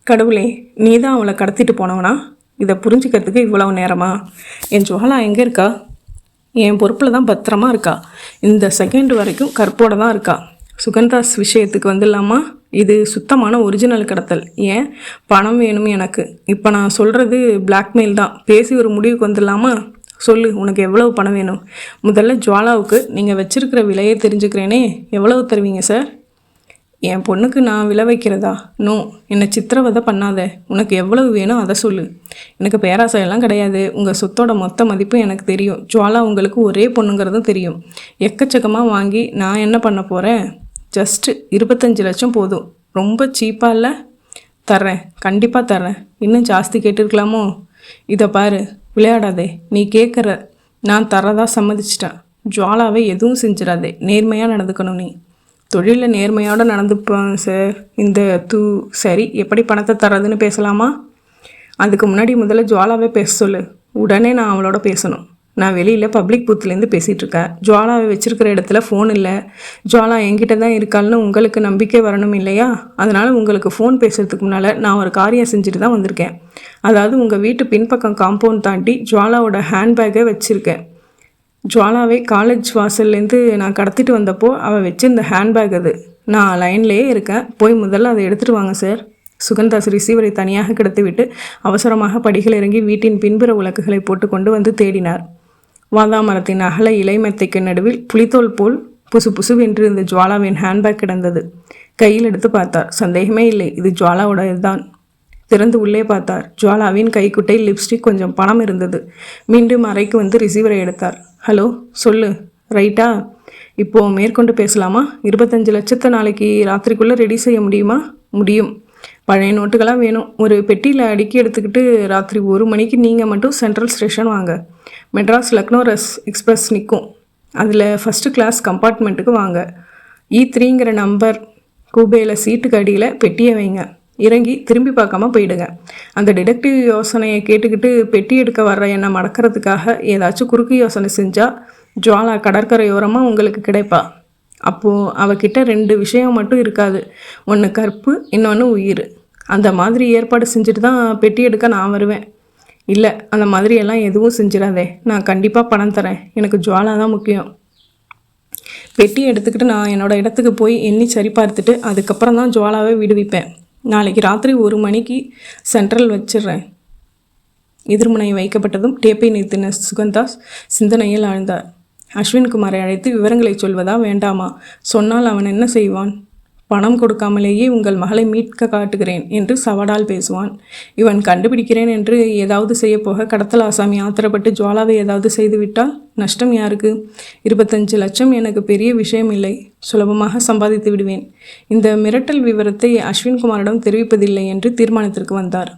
கடவுளே, நீ தான் அவளை கடத்திட்டு போனவனா? இதை புரிஞ்சுக்கிறதுக்கு இவ்வளவு நேரமா? என் ஜுவாலா எங்கே இருக்கா? என் பொறுப்பில் தான் பத்திரமா இருக்கா. இந்த செகண்ட் வரைக்கும் கற்போட தான் இருக்கா. சுகந்தாஸ் விஷயத்துக்கு வந்துடலாமா? இது சுத்தமான ஒரிஜினல் கடத்தல். ஏன் பணம் வேணும் எனக்கு. இப்போ நான் சொல்கிறது பிளாக்மெயில் தான். பேசி ஒரு முடிவுக்கு வந்துடலாமா? சொல்லு, உனக்கு எவ்வளவு பணம் வேணும்? முதல்ல ஜுவாலாவுக்கு நீங்கள் வச்சிருக்கிற விலையை தெரிஞ்சுக்கிறேனே. எவ்வளவு தருவீங்க சார்? என் பொண்ணுக்கு நான் விலை வைக்கிறதா? நோ, என்னை சித்திரவதை பண்ணாத. உனக்கு எவ்வளவு வேணும் அதை சொல்லு. எனக்கு பேராசையெல்லாம் கிடையாது. உங்கள் சொத்தோட மொத்த மதிப்பு எனக்கு தெரியும். ஜுவாலா உங்களுக்கு ஒரே பொண்ணுங்கிறதும் தெரியும். எக்கச்சக்கமாக வாங்கி நான் என்ன பண்ண போகிறேன்? ஜஸ்ட்டு 25 லட்சம் போதும். ரொம்ப சீப்பாக இல்லை? தர்றேன், கண்டிப்பாக தர்றேன். இன்னும் ஜாஸ்தி கேட்டிருக்கலாமோ? இதை பாரு, விளையாடாதே. நீ கேட்குற, நான் தரதா சம்மதிச்சிட்டேன். ஜுவாலாவை எதுவும் செஞ்சிடாதே. நேர்மையாக நடந்துக்கணும். நீ தொழிலில் நேர்மையோடு நடந்துப்பான் சார். இந்த சரி, எப்படி பணத்தை தர்றதுன்னு பேசலாமா? அதுக்கு முன்னாடி முதல்ல ஜுவாலாவே பேச சொல்லு. உடனே நான் அவளோட பேசணும். நான் வெளியில் பப்ளிக் பூத்துலேருந்து பேசிகிட்ருக்கேன். ஜுவாலாவை வச்சுருக்கிற இடத்துல ஃபோன் இல்லை. ஜுவாலா என்கிட்ட தான் இருக்காள்னு உங்களுக்கு நம்பிக்கை வரணும் இல்லையா? அதனால் உங்களுக்கு ஃபோன் பேசுகிறதுக்கு முன்னால் நான் ஒரு காரியம் செஞ்சுட்டு தான் வந்திருக்கேன். அதாவது உங்கள் வீட்டு பின்பக்கம் காம்பவுண்ட் தாண்டி ஜுவாலாவோட ஹேண்ட்பேக்கை வச்சுருக்கேன். ஜுவாலாவை காலேஜ் வாசல்லேருந்து நான் கடத்திட்டு வந்தப்போ அவள் வச்சிருந்த ஹேண்ட்பேக் அது. நான் லைன்லேயே இருக்கேன். போய் முதல்ல அதை எடுத்துகிட்டு வாங்க சார். சுகந்தாஸ் ரிசீவரை தனியாக கிடத்திவிட்டு அவசரமாக படிகள் இறங்கி வீட்டின் பின்புற விளக்குகளை போட்டு கொண்டு வந்து தேடினார். வாதாமரத்தின் அகல இலைமெத்தைக்கு நடுவில் புலித்தோல் போல் புசு புசுவென்று இந்த ஜுவாலாவின் ஹேண்ட்பேக் கிடந்தது. கையில் எடுத்து பார்த்தார். சந்தேகமே இல்லை, இது ஜுவாலாவோட இதுதான். திறந்து உள்ளே பார்த்தார். ஜுவாலாவின் கைக்குட்டை, லிப்ஸ்டிக், கொஞ்சம் பணம் இருந்தது. மீண்டும் அறைக்கு வந்து ரிசீவரை எடுத்தார். ஹலோ, சொல்லு. ரைட்டா, இப்போது மேற்கொண்டு பேசலாமா? 25 லட்சத்தை நாளைக்கு ராத்திரிக்குள்ளே ரெடி செய்ய முடியுமா? முடியும். பழைய நோட்டுகளாக வேணும். ஒரு பெட்டியில் அடுக்கி எடுத்துக்கிட்டு ராத்திரி 1 மணிக்கு நீங்கள் மட்டும் சென்ட்ரல் ஸ்டேஷன் வாங்க. மெட்ராஸ் லக்னோ எக்ஸ்பிரஸ் நிற்கும். அதில் ஃபஸ்ட்டு கிளாஸ் கம்பார்ட்மெண்ட்டுக்கு வாங்க. E3ங்கிற நம்பர் கூபையில் சீட்டுக்கு அடியில் பெட்டியை வைங்க. இறங்கி திரும்பி பார்க்காம போயிடுங்க. அந்த டிடெக்டிவ் யோசனையை கேட்டுக்கிட்டு பெட்டி எடுக்க வர்ற என்னை மடக்கிறதுக்காக ஏதாச்சும் குறுக்கு யோசனை செஞ்சால் ஜுவாலா கடற்கரையோரமாக உங்களுக்கு கிடைப்பா. அப்போது அவகிட்ட 2 விஷயம் மட்டும் இருக்காது. ஒன்று கற்பு, இன்னொன்று உயிர். அந்த மாதிரி ஏற்பாடு செஞ்சுட்டு தான் பெட்டி எடுக்க நான் வருவேன். இல்லை, அந்த மாதிரியெல்லாம் எதுவும் செஞ்சிடாதே. நான் கண்டிப்பாக பணம் தரேன். எனக்கு ஜுவாலா தான் முக்கியம். பெட்டி எடுத்துக்கிட்டு நான் என்னோடய இடத்துக்கு போய் எண்ணி சரி பார்த்துட்டு அதுக்கப்புறம் தான் ஜுவாலாவை விடுவிப்பேன். நாளைக்கு ராத்திரி 1 மணிக்கு சென்ட்ரல் வச்சிடுறேன். எதிர்முனை வைக்கப்பட்டதும் டேப்பை நிறுத்தின சுகந்தாஸ் சிந்தனையில் ஆழ்ந்தார். அஸ்வின்குமாரை அழைத்து விவரங்களை சொல்வதா வேண்டாமா? சொன்னால் அவன் என்ன செய்வான்? பணம் கொடுக்காமலேயே உங்கள் மகளை மீட்க காட்டுகிறேன் என்று சவடால் பேசுவான். இவன் கண்டுபிடிக்கிறேன் என்று ஏதாவது செய்யப்போக கடத்தல் ஆசாமி ஆத்திரப்பட்டு ஜுவாலாவை ஏதாவது செய்துவிட்டால் நஷ்டம் யாருக்கு? 25 லட்சம் எனக்கு பெரிய விஷயம் இல்லை. சுலபமாக சம்பாதித்து விடுவேன். இந்த மிரட்டல் விவரத்தை அஸ்வின்குமாரிடம் தெரிவிப்பதில்லை என்று தீர்மானத்திற்கு வந்தார்.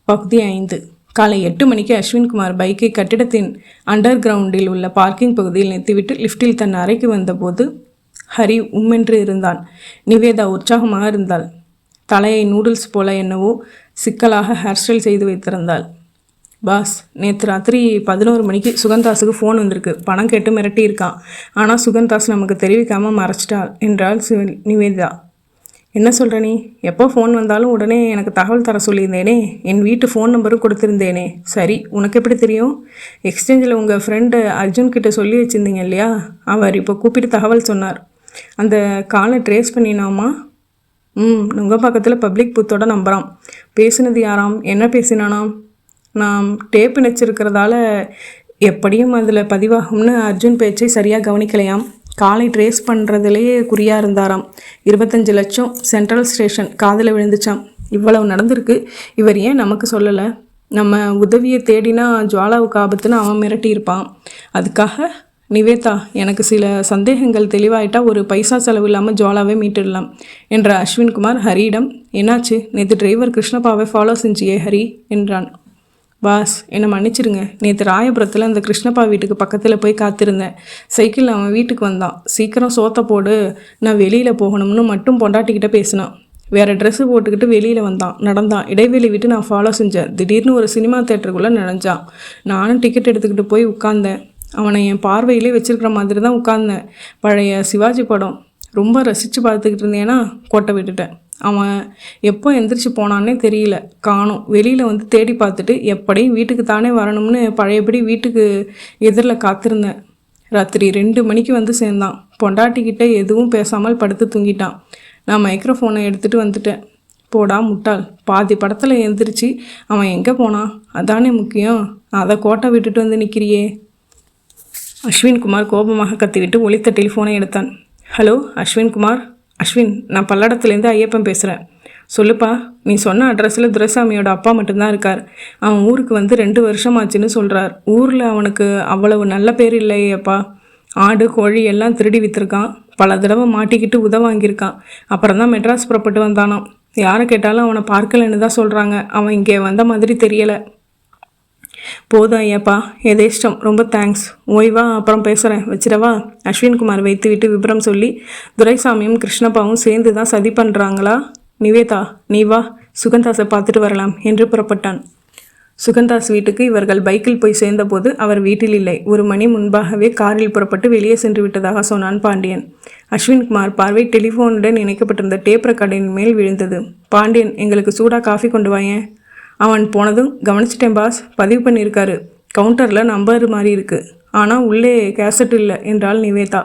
பகுதி 5. காலை 8 மணிக்கு அஸ்வின்குமார் பைக்கை கட்டிடத்தின் அண்டர் கிரவுண்டில் உள்ள பார்க்கிங் பகுதியில் நிறுத்திவிட்டு லிஃப்டில் தன் அறைக்கு வந்தபோது ஹரி உம்மென்று இருந்தான். நிவேதா உற்சாகமாக இருந்தாள். தலையை நூடுல்ஸ் போல என்னவோ சிக்கலாக ஹேர் ஸ்டைல் செய்து வைத்திருந்தாள். பாஸ், நேற்று ராத்திரி 11 மணிக்கு சுகந்தாஸுக்கு ஃபோன் வந்திருக்கு. பணம் கேட்டு மிரட்டி இருக்கான். ஆனால் சுகந்தாஸ் நமக்கு தெரிவிக்காமல் மறைச்சிட்டாள் என்றாள் நிவேதா. என்ன சொல்கிற நீ? எப்போ ஃபோன் வந்தாலும் உடனே எனக்கு தகவல் தர சொல்லியிருந்தேனே. என் வீட்டு ஃபோன் நம்பரும் கொடுத்துருந்தேனே. சரி, உனக்கு எப்படி தெரியும்? எக்ஸ்சேஞ்சில் உங்கள் ஃப்ரெண்டு அர்ஜுன்கிட்ட சொல்லி வச்சுருந்தீங்க இல்லையா? அவர் இப்போ கூப்பிட்டு தகவல் சொன்னார். அந்த காலை ட்ரேஸ் பண்ணினாமா? நுங்கப்பாக்கத்தில் பப்ளிக் பூத்தோட நம்புகிறான். பேசினது யாராம்? என்ன பேசினானாம்? நான் டேப் இணைச்சிருக்கிறதால எப்படியும் அதில் பதிவாகும்னு அர்ஜுன் பேச்சை சரியாக கவனிக்கலையாம். காலை ட்ரேஸ் பண்ணுறதுலேயே குறியாக இருந்தாராம். 25 லட்சம் சென்ட்ரல் ஸ்டேஷன் காதில் விழுந்துச்சாம். இவ்வளவு நடந்திருக்கு, இவர் ஏன் நமக்கு சொல்லலை? நம்ம உதவியை தேடினா ஜுவாலாவுக்கு ஆபத்துன்னு அவன் மிரட்டியிருப்பான். அதுக்காக நிவேதா, எனக்கு சில சந்தேகங்கள் தெளிவாயிட்டா ஒரு பைசா செலவு இல்லாமல் ஜுவாலாவே மீட்டிடலாம் என்ற அஸ்வின்குமார் ஹரியிடம், என்னாச்சு, நேற்று டிரைவர் கிருஷ்ணப்பாவை ஃபாலோ செஞ்சியே ஹரி என்றான். பாஸ், என்னை மன்னிச்சிருங்க. நேற்று ராயபுரத்தில் அந்த கிருஷ்ணப்பா வீட்டுக்கு பக்கத்தில் போய் காத்திருந்தேன். சைக்கிளில் அவன் வீட்டுக்கு வந்தான். சீக்கிரம் சோத்த போடு, நான் வெளியில் போகணும்னு மட்டும் பொண்டாட்டிக்கிட்ட பேசினான். வேறு ட்ரெஸ்ஸு போட்டுக்கிட்டு வெளியில் நடந்தான். இடைவெளி விட்டு நான் ஃபாலோ செஞ்சேன். திடீர்னு ஒரு சினிமா தேட்டருக்குள்ளே நுழைஞ்சான். நானும் டிக்கெட் எடுத்துக்கிட்டு போய் உட்கார்ந்தேன். அவனை என் பார்வையிலே வச்சுருக்கிற மாதிரி தான் உட்கார்ந்தேன். பழைய சிவாஜி படம் ரொம்ப ரசித்து பார்த்துக்கிட்டு இருந்தேன்னா கோட்டை விட்டுட்டேன். அவன் எப்போ எந்திரிச்சு போனான்னே தெரியல, காணோம். வெளியில் வந்து தேடி பார்த்துட்டு எப்படியும் வீட்டுக்கு தானே வரணும்னு பழையபடி வீட்டுக்கு எதிரில் காத்திருந்தேன். ராத்திரி 2 மணிக்கு வந்து சேர்ந்தான். பொண்டாட்டிக்கிட்ட எதுவும் பேசாமல் படுத்து தூங்கிட்டான். நான் மைக்ரோஃபோனை எடுத்துகிட்டு வந்துட்டேன். போடா முட்டாள், பாதி படத்தில் எந்திரிச்சு அவன் எங்கே போனான் அதானே முக்கியம். அதை கோட்டை விட்டுட்டு வந்து நிற்கிறியே. அஸ்வின்குமார் கோபமாக கத்திவிட்டு ஒலித்த டெலிஃபோனை எடுத்தான். ஹலோ அஸ்வின்குமார். அஸ்வின், நான் பல்லடத்துலேருந்து ஐயப்பன் பேசுகிறேன். சொல்லுப்பா, நீ சொன்ன அட்ரஸில் துரைசாமியோட அப்பா மட்டும்தான் இருக்கார். அவன் ஊருக்கு வந்து 2 வருஷமாச்சுன்னு சொல்கிறார். ஊரில் அவனுக்கு அவ்வளவு நல்ல பேர் இல்லையப்பா. ஆடு கோழி எல்லாம் திருடி விற்றுருக்கான். பல தடவை மாட்டிக்கிட்டு வாங்கியிருக்கான். அப்புறம் தான் மெட்ராஸ் புறப்பட்டு வந்தானாம். யாரை கேட்டாலும் அவனை பார்க்கலன்னு தான் சொல்கிறாங்க. அவன் இங்கே வந்த மாதிரி தெரியலை. போதும் ஐயாப்பா, எதேஷ்டம், ரொம்ப தேங்க்ஸ். ஓய்வா, அப்புறம் பேசுகிறேன், வச்சிடவா? அஸ்வின்குமார் வைத்துவிட்டு விபரம் சொல்லி, துரைசாமியும் கிருஷ்ணப்பாவும் சேர்ந்து தான் சதி பண்ணுறாங்களா? நிவேதா, நீ வா, சுகந்தாஸை பார்த்துட்டு வரலாம் என்று புறப்பட்டான். சுகந்தாஸ் வீட்டுக்கு இவர்கள் பைக்கில் போய் சேர்ந்தபோது அவர் வீட்டில் இல்லை. 1 மணி முன்பாகவே காரில் புறப்பட்டு வெளியே சென்று விட்டதாக சொன்னான் பாண்டியன். அஸ்வின்குமார் பார்வை டெலிஃபோனுடன் இணைக்கப்பட்டிருந்த டேப் ரெக்கார்டின் மேல் விழுந்தது. பாண்டியன், எங்களுக்கு சூடாக காஃபி கொண்டு வாயேன். அவன் போனதும், கவனிச்சிட்டேன் பாஸ், பதிவு பண்ணியிருக்காரு. கவுண்டரில் நம்பர் மாதிரி இருக்குது, ஆனால் உள்ளே கேசட் இல்லை என்றாள் நிவேதா.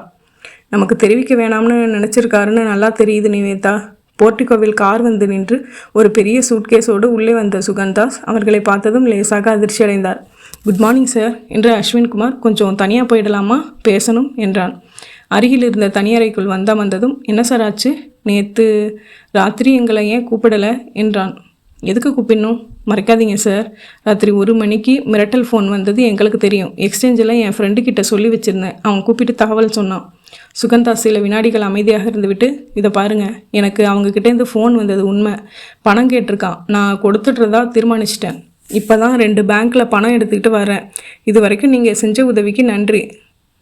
நமக்கு தெரிவிக்க வேணாம்னு நினச்சிருக்காருன்னு நல்லா தெரியுது நிவேதா. போர்ட்டிகோவில் கார் வந்து நின்று ஒரு பெரிய சூட்கேஸோடு உள்ளே வந்த சுகந்தாஸ் அவர்களை பார்த்ததும் லேசாக அதிர்ச்சி அடைந்தார். குட் மார்னிங் சார் என்று அஸ்வின்குமார், கொஞ்சம் தனியாக போயிடலாமா, பேசணும் என்றான். அருகில் இருந்த தனியறைக்குள் வந்ததும், என்ன சார் ஆச்சு, நேற்று ராத்திரி எங்களை ஏன் கூப்பிடலை என்றான். எதுக்கு கூப்பிடணும்? மறைக்காதீங்க சார், ராத்திரி 1 மணிக்கு மிரட்டல் ஃபோன் வந்தது எங்களுக்கு தெரியும். எக்ஸ்சேஞ்சில் என் ஃப்ரெண்டுக்கிட்ட சொல்லி வச்சுருந்தேன். அவன் கூப்பிட்டு தகவல் சொன்னான். சுகந்தாஸ் சில வினாடிகள் அமைதியாக இருந்துவிட்டு, இதை பாருங்கள், எனக்கு அவங்கக்கிட்டேருந்து ஃபோன் வந்தது உண்மை. பணம் கேட்டிருக்கான். நான் கொடுத்துட்றதா தீர்மானிச்சிட்டேன். இப்போ தான் 2 பேங்க்கில் பணம் எடுத்துக்கிட்டு வரேன். இது வரைக்கும் நீங்கள் செஞ்ச உதவிக்கு நன்றி.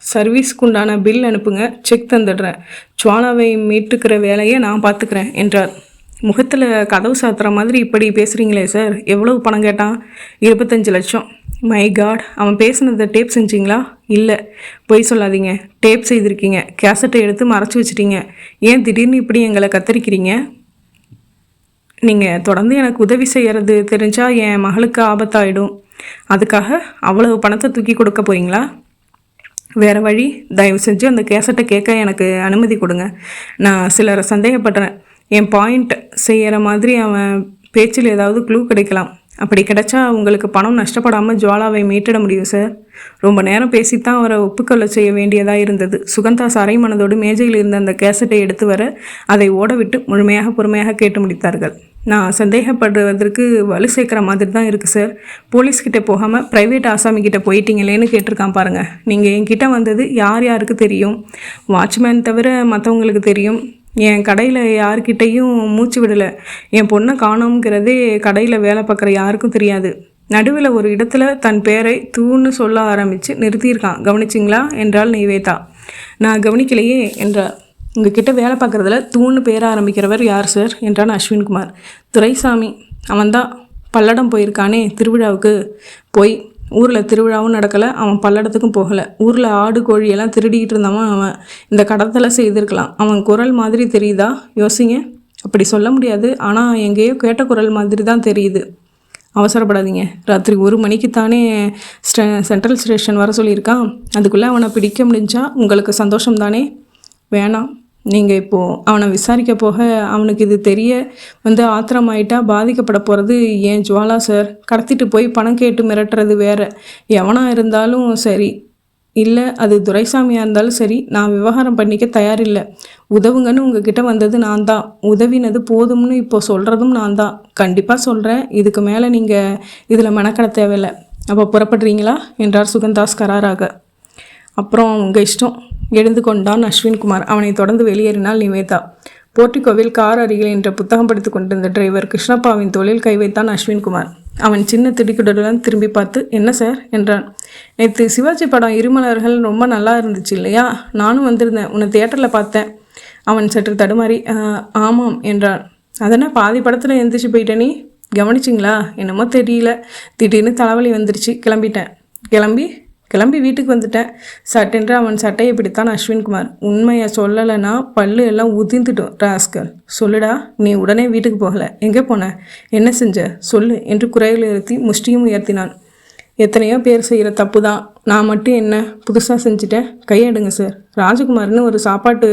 சர்வீஸ்க்கு உண்டான பில் அனுப்புங்க, செக் தந்துடுறேன். ஜுவாலாவை மீட்டுக்கிற வேலையை நான் பார்த்துக்கிறேன் என்றார். முகத்தில் கதவு சாத்துற மாதிரி இப்படி பேசுகிறீங்களே சார், எவ்வளவு பணம் கேட்டான்? 25 லட்சம். மை காட், அவன் பேசுனதை டேப் செஞ்சிங்களா? இல்லை, பொய் சொல்லாதீங்க. டேப் செய்திருக்கீங்க, கேசட்டை எடுத்து மறைச்சி வச்சிட்டீங்க. ஏன் திடீர்னு இப்படி எங்களை கத்தரிக்கிறீங்க? நீங்கள் தொடர்ந்து எனக்கு உதவி செய்கிறது தெரிஞ்சால் என் மகளுக்கு ஆபத்தாயிடும். அதுக்காக அவ்வளவு பணத்தை தூக்கி கொடுக்க போறீங்களா? வேறு வழி, தயவு செஞ்சு அந்த கேசட்டை கேட்க எனக்கு அனுமதி கொடுங்க. நான் சிலரை சந்தேகப்படுறேன். என் பாயிண்ட் செய்கிற மாதிரி அவன் பேச்சில் ஏதாவது க்ளூ கிடைக்கலாம். அப்படி கிடைச்சா உங்களுக்கு பணம் நஷ்டப்படாமல் ஜுவாலாவை மீட்டிட முடியும் சார். ரொம்ப நேரம் பேசித்தான் அவரை ஒப்புக்கொள்ள செய்ய வேண்டியதாக இருந்தது. சுகந்தாஸ் அரை மனதோடு மேஜையில் இருந்த அந்த கேசட்டை எடுத்து வர அதை ஓடவிட்டு முழுமையாக பொறுமையாக கேட்டு முடித்தார்கள். நான் சந்தேகப்படுவதற்கு வலு சேர்க்குற மாதிரி தான் இருக்குது சார். போலீஸ்கிட்ட போகாமல் ப்ரைவேட் ஆசாமிக்கிட்ட போயிட்டீங்களேன்னு கேட்டிருக்கான் பாருங்கள். நீங்கள் என்கிட்ட வந்தது யார் யாருக்கு தெரியும்? வாட்ச்மேன் தவிர மற்றவங்களுக்கு தெரியும். என் கடையில் யார்கிட்டையும் மூச்சு விடலை. என் பொண்ணை காணோங்கிறதே கடையில் வேலை பார்க்குற யாருக்கும் தெரியாது. நடுவில் ஒரு இடத்துல தன் பேரை தூன்னு சொல்ல ஆரம்பித்து நிறுத்தியிருக்கான். கவனிச்சிங்களா என்றாள் நிவேதா. நான் கவனிக்கலையே என்றார். உங்ககிட்ட வேலை பார்க்குறதுல தூன்னு பேர ஆரம்பிக்கிறவர் யார் சார் என்றான் அஸ்வின்குமார். துரைசாமி. அவன்தான் பல்லடம் போயிருக்கானே திருவிழாவுக்கு. போய் ஊரில் திருவிழாவும் நடக்கலை, அவன் பல்லடத்துக்கும் போகலை. ஊரில் ஆடு கோழியெல்லாம் திருடிக்கிட்டு இருந்தவன் அவன். இந்த கடத்தலை செய்திருக்கலாம். அவன் குரல் மாதிரி தெரியுதா? யோசிங்க. அப்படி சொல்ல முடியாது, ஆனால் எங்கேயோ கேட்ட குரல் மாதிரி தான் தெரியுது. அவசரப்படாதீங்க. ராத்திரி 1 மணிக்குத்தானே சென்ட்ரல் ஸ்டேஷன் வர சொல்லியிருக்கான். அதுக்குள்ளே அவனை பிடிக்க முடிஞ்சா உங்களுக்கு சந்தோஷம் தானே? வேணாம், நீங்கள் இப்போது அவனை விசாரிக்க போக அவனுக்கு இது தெரிய வந்து ஆத்திரமாயிட்டா பாதிக்கப்பட போகிறது ஏன் ஜுவாலா சார். கடத்திட்டு போய் பணம் கேட்டு மிரட்டுறது வேற. எவனாக இருந்தாலும் சரி, இல்லை அது துரைசாமியாக இருந்தாலும் சரி, நான் விவகாரம் பண்ணிக்க தயாரில்லை. உதவுங்கன்னு உங்ககிட்ட வந்தது நான் தான். உதவினது போதும்னு இப்போ சொல்கிறதும் நான் தான். கண்டிப்பாக சொல்கிறேன். இதுக்கு மேலே நீங்கள் இதில் மெனக்கட தேவையில்லை. அப்போ புறப்படுறீங்களா என்றார் சுகந்தாஸ் கராராக. அப்புறம் உங்கள் இஷ்டம். எழுந்து கொண்டான் அஸ்வின்குமார். அவனை தொடர்ந்து வெளியேறினாள் நிவேதா. போர்ட்டிகோவில் கார் அருகில் என்ற புத்தகம் படித்து கொண்டிருந்த டிரைவர் கிருஷ்ணப்பாவின் தோளில் கை வைத்தான் அஸ்வின்குமார். அவன் சின்ன திடுக்கிடுடன் திரும்பி பார்த்து, என்ன சார் என்றான். நேற்று சிவாஜி படம் இருமலர்கள் ரொம்ப நல்லா இருந்துச்சு இல்லையா? நானும் வந்திருந்தேன். உன்னை தியேட்டரில் பார்த்தேன். அவன் சற்று தடுமாறி ஆமாம் என்றான். அதென்ன பாதி படத்தில் எந்திரிச்சு போயிட்ட நீ? கவனிச்சிங்களா? என்னமோ தெரியல, திடீர்னு தலைவலி வந்துருச்சு, கிளம்பிட்டேன். கிளம்பி வீட்டுக்கு வந்துட்டேன். சட்டென்று அவன் சட்டையை பிடித்தான் அஸ்வின்குமார். உண்மையை சொல்லலைன்னா பல்லு எல்லாம் உதிர்ந்துட்டோம் ராஸ்கல். சொல்லுடா, நீ உடனே வீட்டுக்கு போகலை. எங்கே போன? என்ன செஞ்ச? சொல்லு என்று குறையில் நிறுத்தி முஷ்டியும் உயர்த்தினான். எத்தனையோ பேர் செய்கிற தப்பு தான். நான் மட்டும் என்ன புதுசாக செஞ்சுட்டேன்? கையெடுங்க சார். ராஜகுமார்னு ஒரு சாப்பாட்டு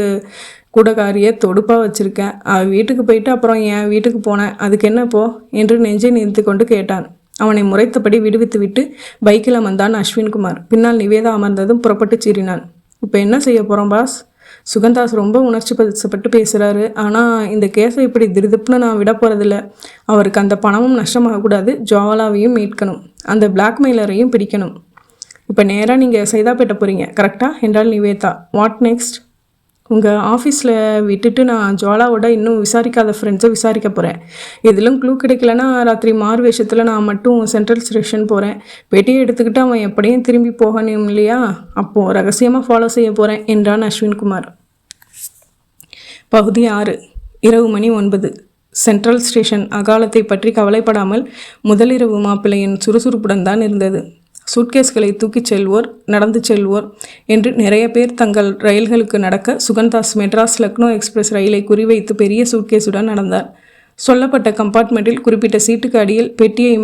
கூடக்காரியை தொடுப்பாக வச்சுருக்கேன். அவள் வீட்டுக்கு போயிட்டு அப்புறம் என் வீட்டுக்கு போனேன். அதுக்கு என்ன போ என்று நெஞ்சை நிறுத்தி கொண்டு கேட்டான். அவனை முறைத்தபடி விடுவித்து விட்டு பைக்கில் வந்தான் அஸ்வின்குமார். பின்னால் நிவேதா அமர்ந்ததும் புறப்பட்டு சீறினான். இப்போ என்ன செய்ய போகிறோம் பாஸ்? சுகந்தாஸ் ரொம்ப உணர்ச்சி பட்டு பேசுகிறாரு. ஆனால் இந்த கேஸை இப்படி திருதுப்புன்னு நான் விட போகிறதில்ல. அவருக்கு அந்த பணமும் நஷ்டமாகக்கூடாது. ஜுவாலாவையும் மீட்கணும், அந்த பிளாக்மெயிலரையும் பிடிக்கணும். இப்போ நேராக நீங்கள் சைதாப்பேட்ட போகிறீங்க கரெக்டாக என்றாள் நிவேதா. What next? உங்கள் ஆஃபீஸில் விட்டுட்டு நான் ஜுவாலாவோட இன்னும் விசாரிக்காத ஃப்ரெண்ட்ஸை விசாரிக்க போகிறேன். எதிலும் க்ளூ கிடைக்கலன்னா ராத்திரி மாறு வேஷத்தில் நான் மட்டும் சென்ட்ரல் ஸ்டேஷன் போகிறேன். பெட்டியை எடுத்துக்கிட்டு அவன் எப்படியும் திரும்பி போகணும் இல்லையா? அப்போது ரகசியமாக ஃபாலோ செய்ய போகிறேன் என்றான் அஸ்வின்குமார். பகுதி 6. இரவு மணி 9. சென்ட்ரல் ஸ்டேஷன் அகாலத்தை பற்றி கவலைப்படாமல் முதலிரவு மாப்பிள்ளையின் சுறுசுறுப்புடன் தான் இருந்தது. சூட்கேஸ்களை தூக்கிச் செல்வோர், நடந்து செல்வோர் என்று நிறைய பேர் தங்கள் ரயில்களுக்கு நடக்க சுகந்தாஸ் மெட்ராஸ் லக்னோ எக்ஸ்பிரஸ் ரயிலை குறிவைத்து பெரிய சூட்கேஸுடன் நடந்தார். சொல்லப்பட்ட கம்பார்ட்மெண்ட்டில் குறிப்பிட்ட சீட்டுக்கு அடியில் பெட்டியை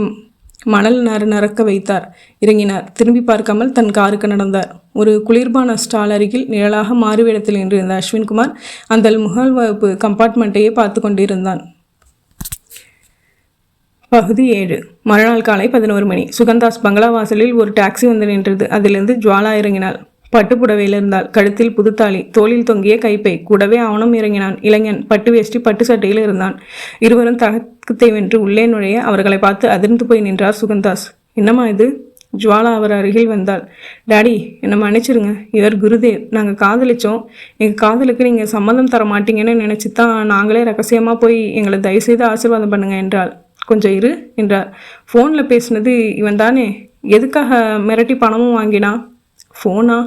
மணல் நறுக்க வைத்தார். இறங்கினார். திரும்பி பார்க்காமல் தன் காருக்கு நடந்தார். ஒரு குளிர்பான ஸ்டால் அருகில் நிழலாக மாறுவேடத்தில் நின்றிருந்த அஸ்வின்குமார் அந்த முகல் வகுப்பு கம்பார்ட்மெண்ட்டையே பார்த்து கொண்டிருந்தான். பகுதி 7. மறுநாள் காலை 11 மணி. சுகந்தாஸ் பங்களா வாசலில் ஒரு டாக்ஸி வந்து நின்றது. அதிலிருந்து ஜுவாலா இறங்கினாள். பட்டுப்புடவையில் இருந்தாள். கழுத்தில் புதுத்தாலி, தோளில் தொங்கிய கைப்பை. கூடவே அவனும் இறங்கினான். இளைஞன் பட்டு வேஷ்டி பட்டு சட்டையில் இருந்தான். இருவரும் தகத்தை வென்று உள்ளே நுழைய அவர்களை பார்த்து அதிர்ந்து போய் நின்றார் சுகந்தாஸ். என்னம்மா இது? ஜுவாலா அவர் அருகில் வந்தாள். டாடி, என்னை மன்னிச்சிருங்க. இவர் குருதேவ். நாங்கள் காதலித்தோம். எங்கள் காதலுக்கு நீங்கள் சம்மதம் தர மாட்டீங்கன்னு நினச்சி தான் நாங்களே ரகசியமாக போய் எங்களை தயவுசெய்து ஆசீர்வாதம் பண்ணுங்க என்றாள். கொஞ்சம் இரு என்றார். ஃபோனில் பேசினது இவன் தானே? எதுக்காக மிரட்டி பணமும் வாங்கினா? ஃபோனா?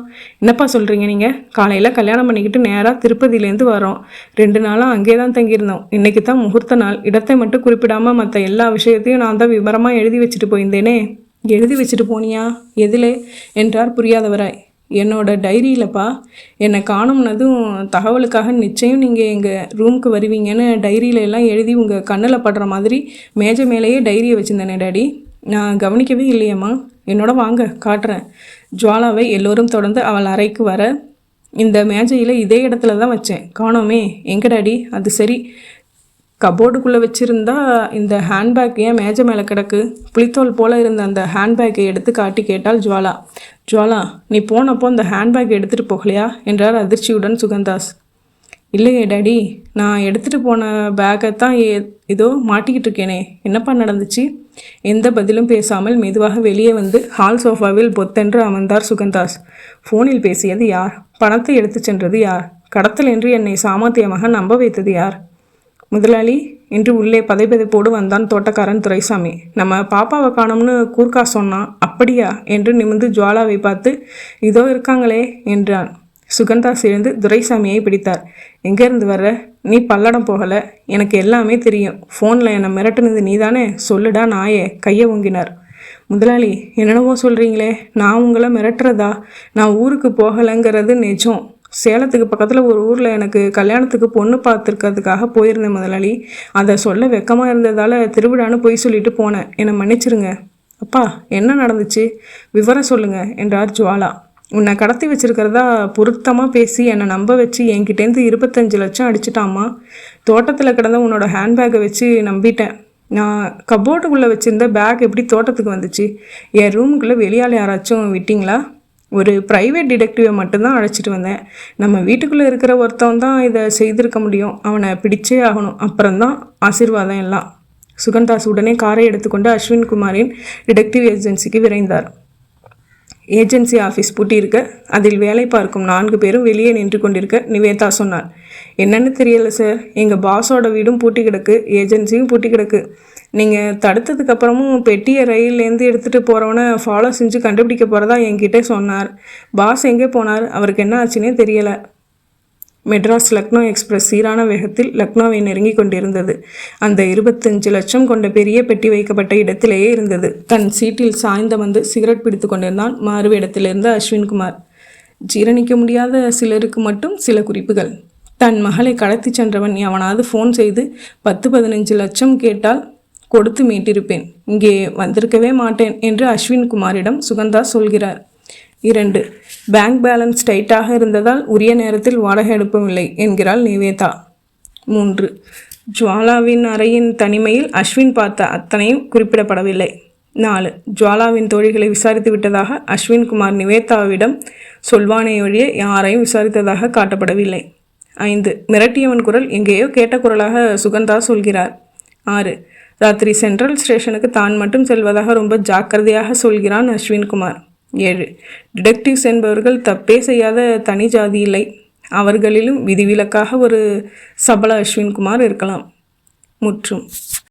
என்னப்பா சொல்கிறீங்க நீங்கள்? காலையில் கல்யாணம் பண்ணிக்கிட்டு நேராக திருப்பதியிலேருந்து வரோம். 2 நாளாக அங்கே தான் தங்கியிருந்தோம். இன்றைக்கி தான் முகூர்த்த நாள். இடத்தை மட்டும் குறிப்பிடாமல் மற்ற எல்லா விஷயத்தையும் நான் தான் விவரமாக எழுதி வச்சுட்டு போயிருந்தேனே. எழுதி வச்சுட்டு போனியா? எதிலே என்றார் புரியாதவராய். என்னோட டைரியிலப்பா. என்னை காணும்னதும் தகவலுக்காக நிச்சயம் நீங்கள் எங்கள் ரூமுக்கு வருவீங்கன்னு டைரியில எல்லாம் எழுதி உங்கள் கண்ணில் படுற மாதிரி மேஜை மேலேயே டைரியை வச்சுருந்தேனே டாடி. நான் கவனிக்கவே இல்லையம்மா. என்னோட வாங்க, காட்டுறேன். ஜுவாலாவை எல்லோரும் தொடர்ந்து அவள் அறைக்கு வர, இந்த மேஜையில் இதே இடத்துல தான் வச்சேன். காணோமே. எங்கே டாடி? அது சரி, கபோர்டுக்குள்ளே வச்சுருந்தா இந்த ஹேண்ட்பேக் ஏன் மேஜை மேலே கிடக்கு? புளித்தோல் போல் இருந்த அந்த ஹேண்ட்பேக்கை எடுத்து காட்டி கேட்டாள் ஜுவாலா. ஜுவாலா, நீ போனப்போ அந்த ஹேண்ட்பேக் எடுத்துகிட்டு போகலையா என்றார் அதிர்ச்சியுடன் சுகந்தாஸ். இல்லையே டாடி, நான் எடுத்துகிட்டு போன பேக்கை தான் ஏதோ மாட்டிக்கிட்டு இருக்கேனே. என்னப்பா நடந்துச்சு? எந்த பதிலும் பேசாமல் மெதுவாக வெளியே வந்து ஹால் சோஃபாவில் பொத்தென்று அமர்ந்தார் சுகந்தாஸ். ஃபோனில் பேசியது யார்? பணத்தை எடுத்து சென்றது யார்? கடத்தல் என்று என்னை சாமர்த்தியமாக நம்ப வைத்தது யார்? முதலாளி என்று உள்ளே பதைப்பதைப்போடு வந்தான் தோட்டக்காரன் துரைசாமி. நம்ம பாப்பாவை காணோம்னு கூர்க்கா சொன்னான். அப்படியா என்று நிமிர்ந்து ஜுவாலாவை பார்த்து, இதோ இருக்காங்களே என்றான். சுகந்தாஸ் எழுந்து துரைசாமியை பிடித்தார். எங்கேருந்து வர்ற? நீ பல்லடம் போகலை. எனக்கு எல்லாமே தெரியும். ஃபோனில் என்னை மிரட்டுனது நீதானே? சொல்லுடா நாயே. கையை ஓங்கினார். முதலாளி, என்னென்னவோ சொல்கிறீங்களே. நான் உங்களை மிரட்டுறதா? நான் ஊருக்கு போகலைங்கிறது நிஜம். சேலத்துக்கு பக்கத்தில் ஒரு ஊரில் எனக்கு கல்யாணத்துக்கு பொண்ணு பார்த்துருக்கிறதுக்காக போயிருந்தேன் முதலாளி. அதை சொல்ல வெக்கமாக இருந்ததால் திருவிழான்னு போய் சொல்லிட்டு போனேன். என்னை மன்னிச்சிருங்க. அப்பா, என்ன நடந்துச்சு? விவரம் சொல்லுங்க என்றார் ஜுவாலா. உன்னை கடத்தி வச்சிருக்கிறதா பொருத்தமாக பேசி என்னை நம்ப வச்சு என்கிட்டேருந்து 25 லட்சம் அடிச்சிட்டாமா. தோட்டத்தில் கிடந்த உன்னோட ஹேண்ட்பேக்கை வச்சு நம்பிட்டேன். நான் கபோர்டுக்குள்ளே வச்சுருந்த பேக் எப்படி தோட்டத்துக்கு வந்துச்சு? என் ரூமுக்குள்ளே வெளியால் யாராச்சும் விட்டிங்களா? ஒரு ப்ரைவேட் டிடெக்டிவை மட்டும்தான் அழைச்சிட்டு வந்தேன். நம்ம வீட்டுக்குள்ளே இருக்கிற ஒருத்தவன் தான் இதை செய்திருக்க முடியும். அவனை பிடிச்சே ஆகணும். அப்புறம்தான் ஆசீர்வாதம் எல்லாம். சுகந்தாஸ் உடனே காரை எடுத்துக்கொண்டு அஸ்வின் குமாரின் டிடெக்டிவ் ஏஜென்சிக்கு விரைந்தார். ஏஜென்சி ஆஃபீஸ் பூட்டியிருக்க, அதில் வேலை பார்க்கும் 4 பேரும் வெளியே நின்று கொண்டிருக்க நிவேதா சொன்னார். என்னன்னு தெரியல சார், எங்கள் பாஸோட வீடும் பூட்டி கிடக்கு, ஏஜென்சியும் பூட்டி கிடக்கு. நீங்கள் தடுத்ததுக்கப்புறமும் பெட்டியை ரயிலேருந்து எடுத்துகிட்டு போகிறவனை ஃபாலோ செஞ்சு கண்டுபிடிக்க போகிறதா என்கிட்டே சொன்னார். பாஸ் எங்கே போனார்? அவருக்கு என்ன ஆச்சுன்னே தெரியலை. மெட்ராஸ் லக்னோ எக்ஸ்பிரஸ் சீரான வேகத்தில் லக்னோவை நெருங்கி கொண்டிருந்தது. அந்த 25 லட்சம் கொண்ட பெரிய பெட்டி வைக்கப்பட்ட இடத்திலேயே இருந்தது. தன் சீட்டில் சாய்ந்த வந்து சிகரெட் பிடித்து கொண்டிருந்தான் மாறுவேடத்திலிருந்த அஸ்வின்குமார். ஜீரணிக்க முடியாத சிலருக்கு மட்டும் சில குறிப்புகள். தன் மகளை கடத்தி சென்றவன் எவனாவது ஃபோன் செய்து 10-15 லட்சம் கேட்டால் கொடுத்து மீட்டிருப்பேன். இங்கே வந்திருக்கவே மாட்டேன் என்று அஸ்வின்குமாரிடம் சுகந்தா சொல்கிறார். 2. பேங்க் பேலன்ஸ் டைட்டாக இருந்ததால் உரிய நேரத்தில் வாடகை அனுப்பவில்லை என்கிறாள் நிவேதா. 3. ஜுவாலாவின் அறையின் தனிமையில் அஸ்வின் பார்த்த அத்தனையும் குறிப்பிடப்படவில்லை. 4. ஜுவாலாவின் தோழிகளை விசாரித்து விட்டதாக அஸ்வின்குமார் நிவேதாவிடம் சொல்வானே ஒழிய யாரையும் விசாரித்ததாக காட்டப்படவில்லை. 5. மிரட்டியவன் குரல் எங்கேயோ கேட்ட குரலாக சுகந்தா சொல்கிறார். 6. ராத்திரி சென்ட்ரல் ஸ்டேஷனுக்கு தான் மட்டும் செல்வதாக ரொம்ப ஜாக்கிரதையாக சொல்கிறான் அஸ்வின்குமார். 7. டிடெக்டிவ்ஸ் என்பவர்கள் தப்பே செய்யாத தனி ஜாதி இல்லை. அவர்களிலும் விதிவிலக்காக ஒரு சபல அஸ்வின்குமார் இருக்கலாம். முற்றும்.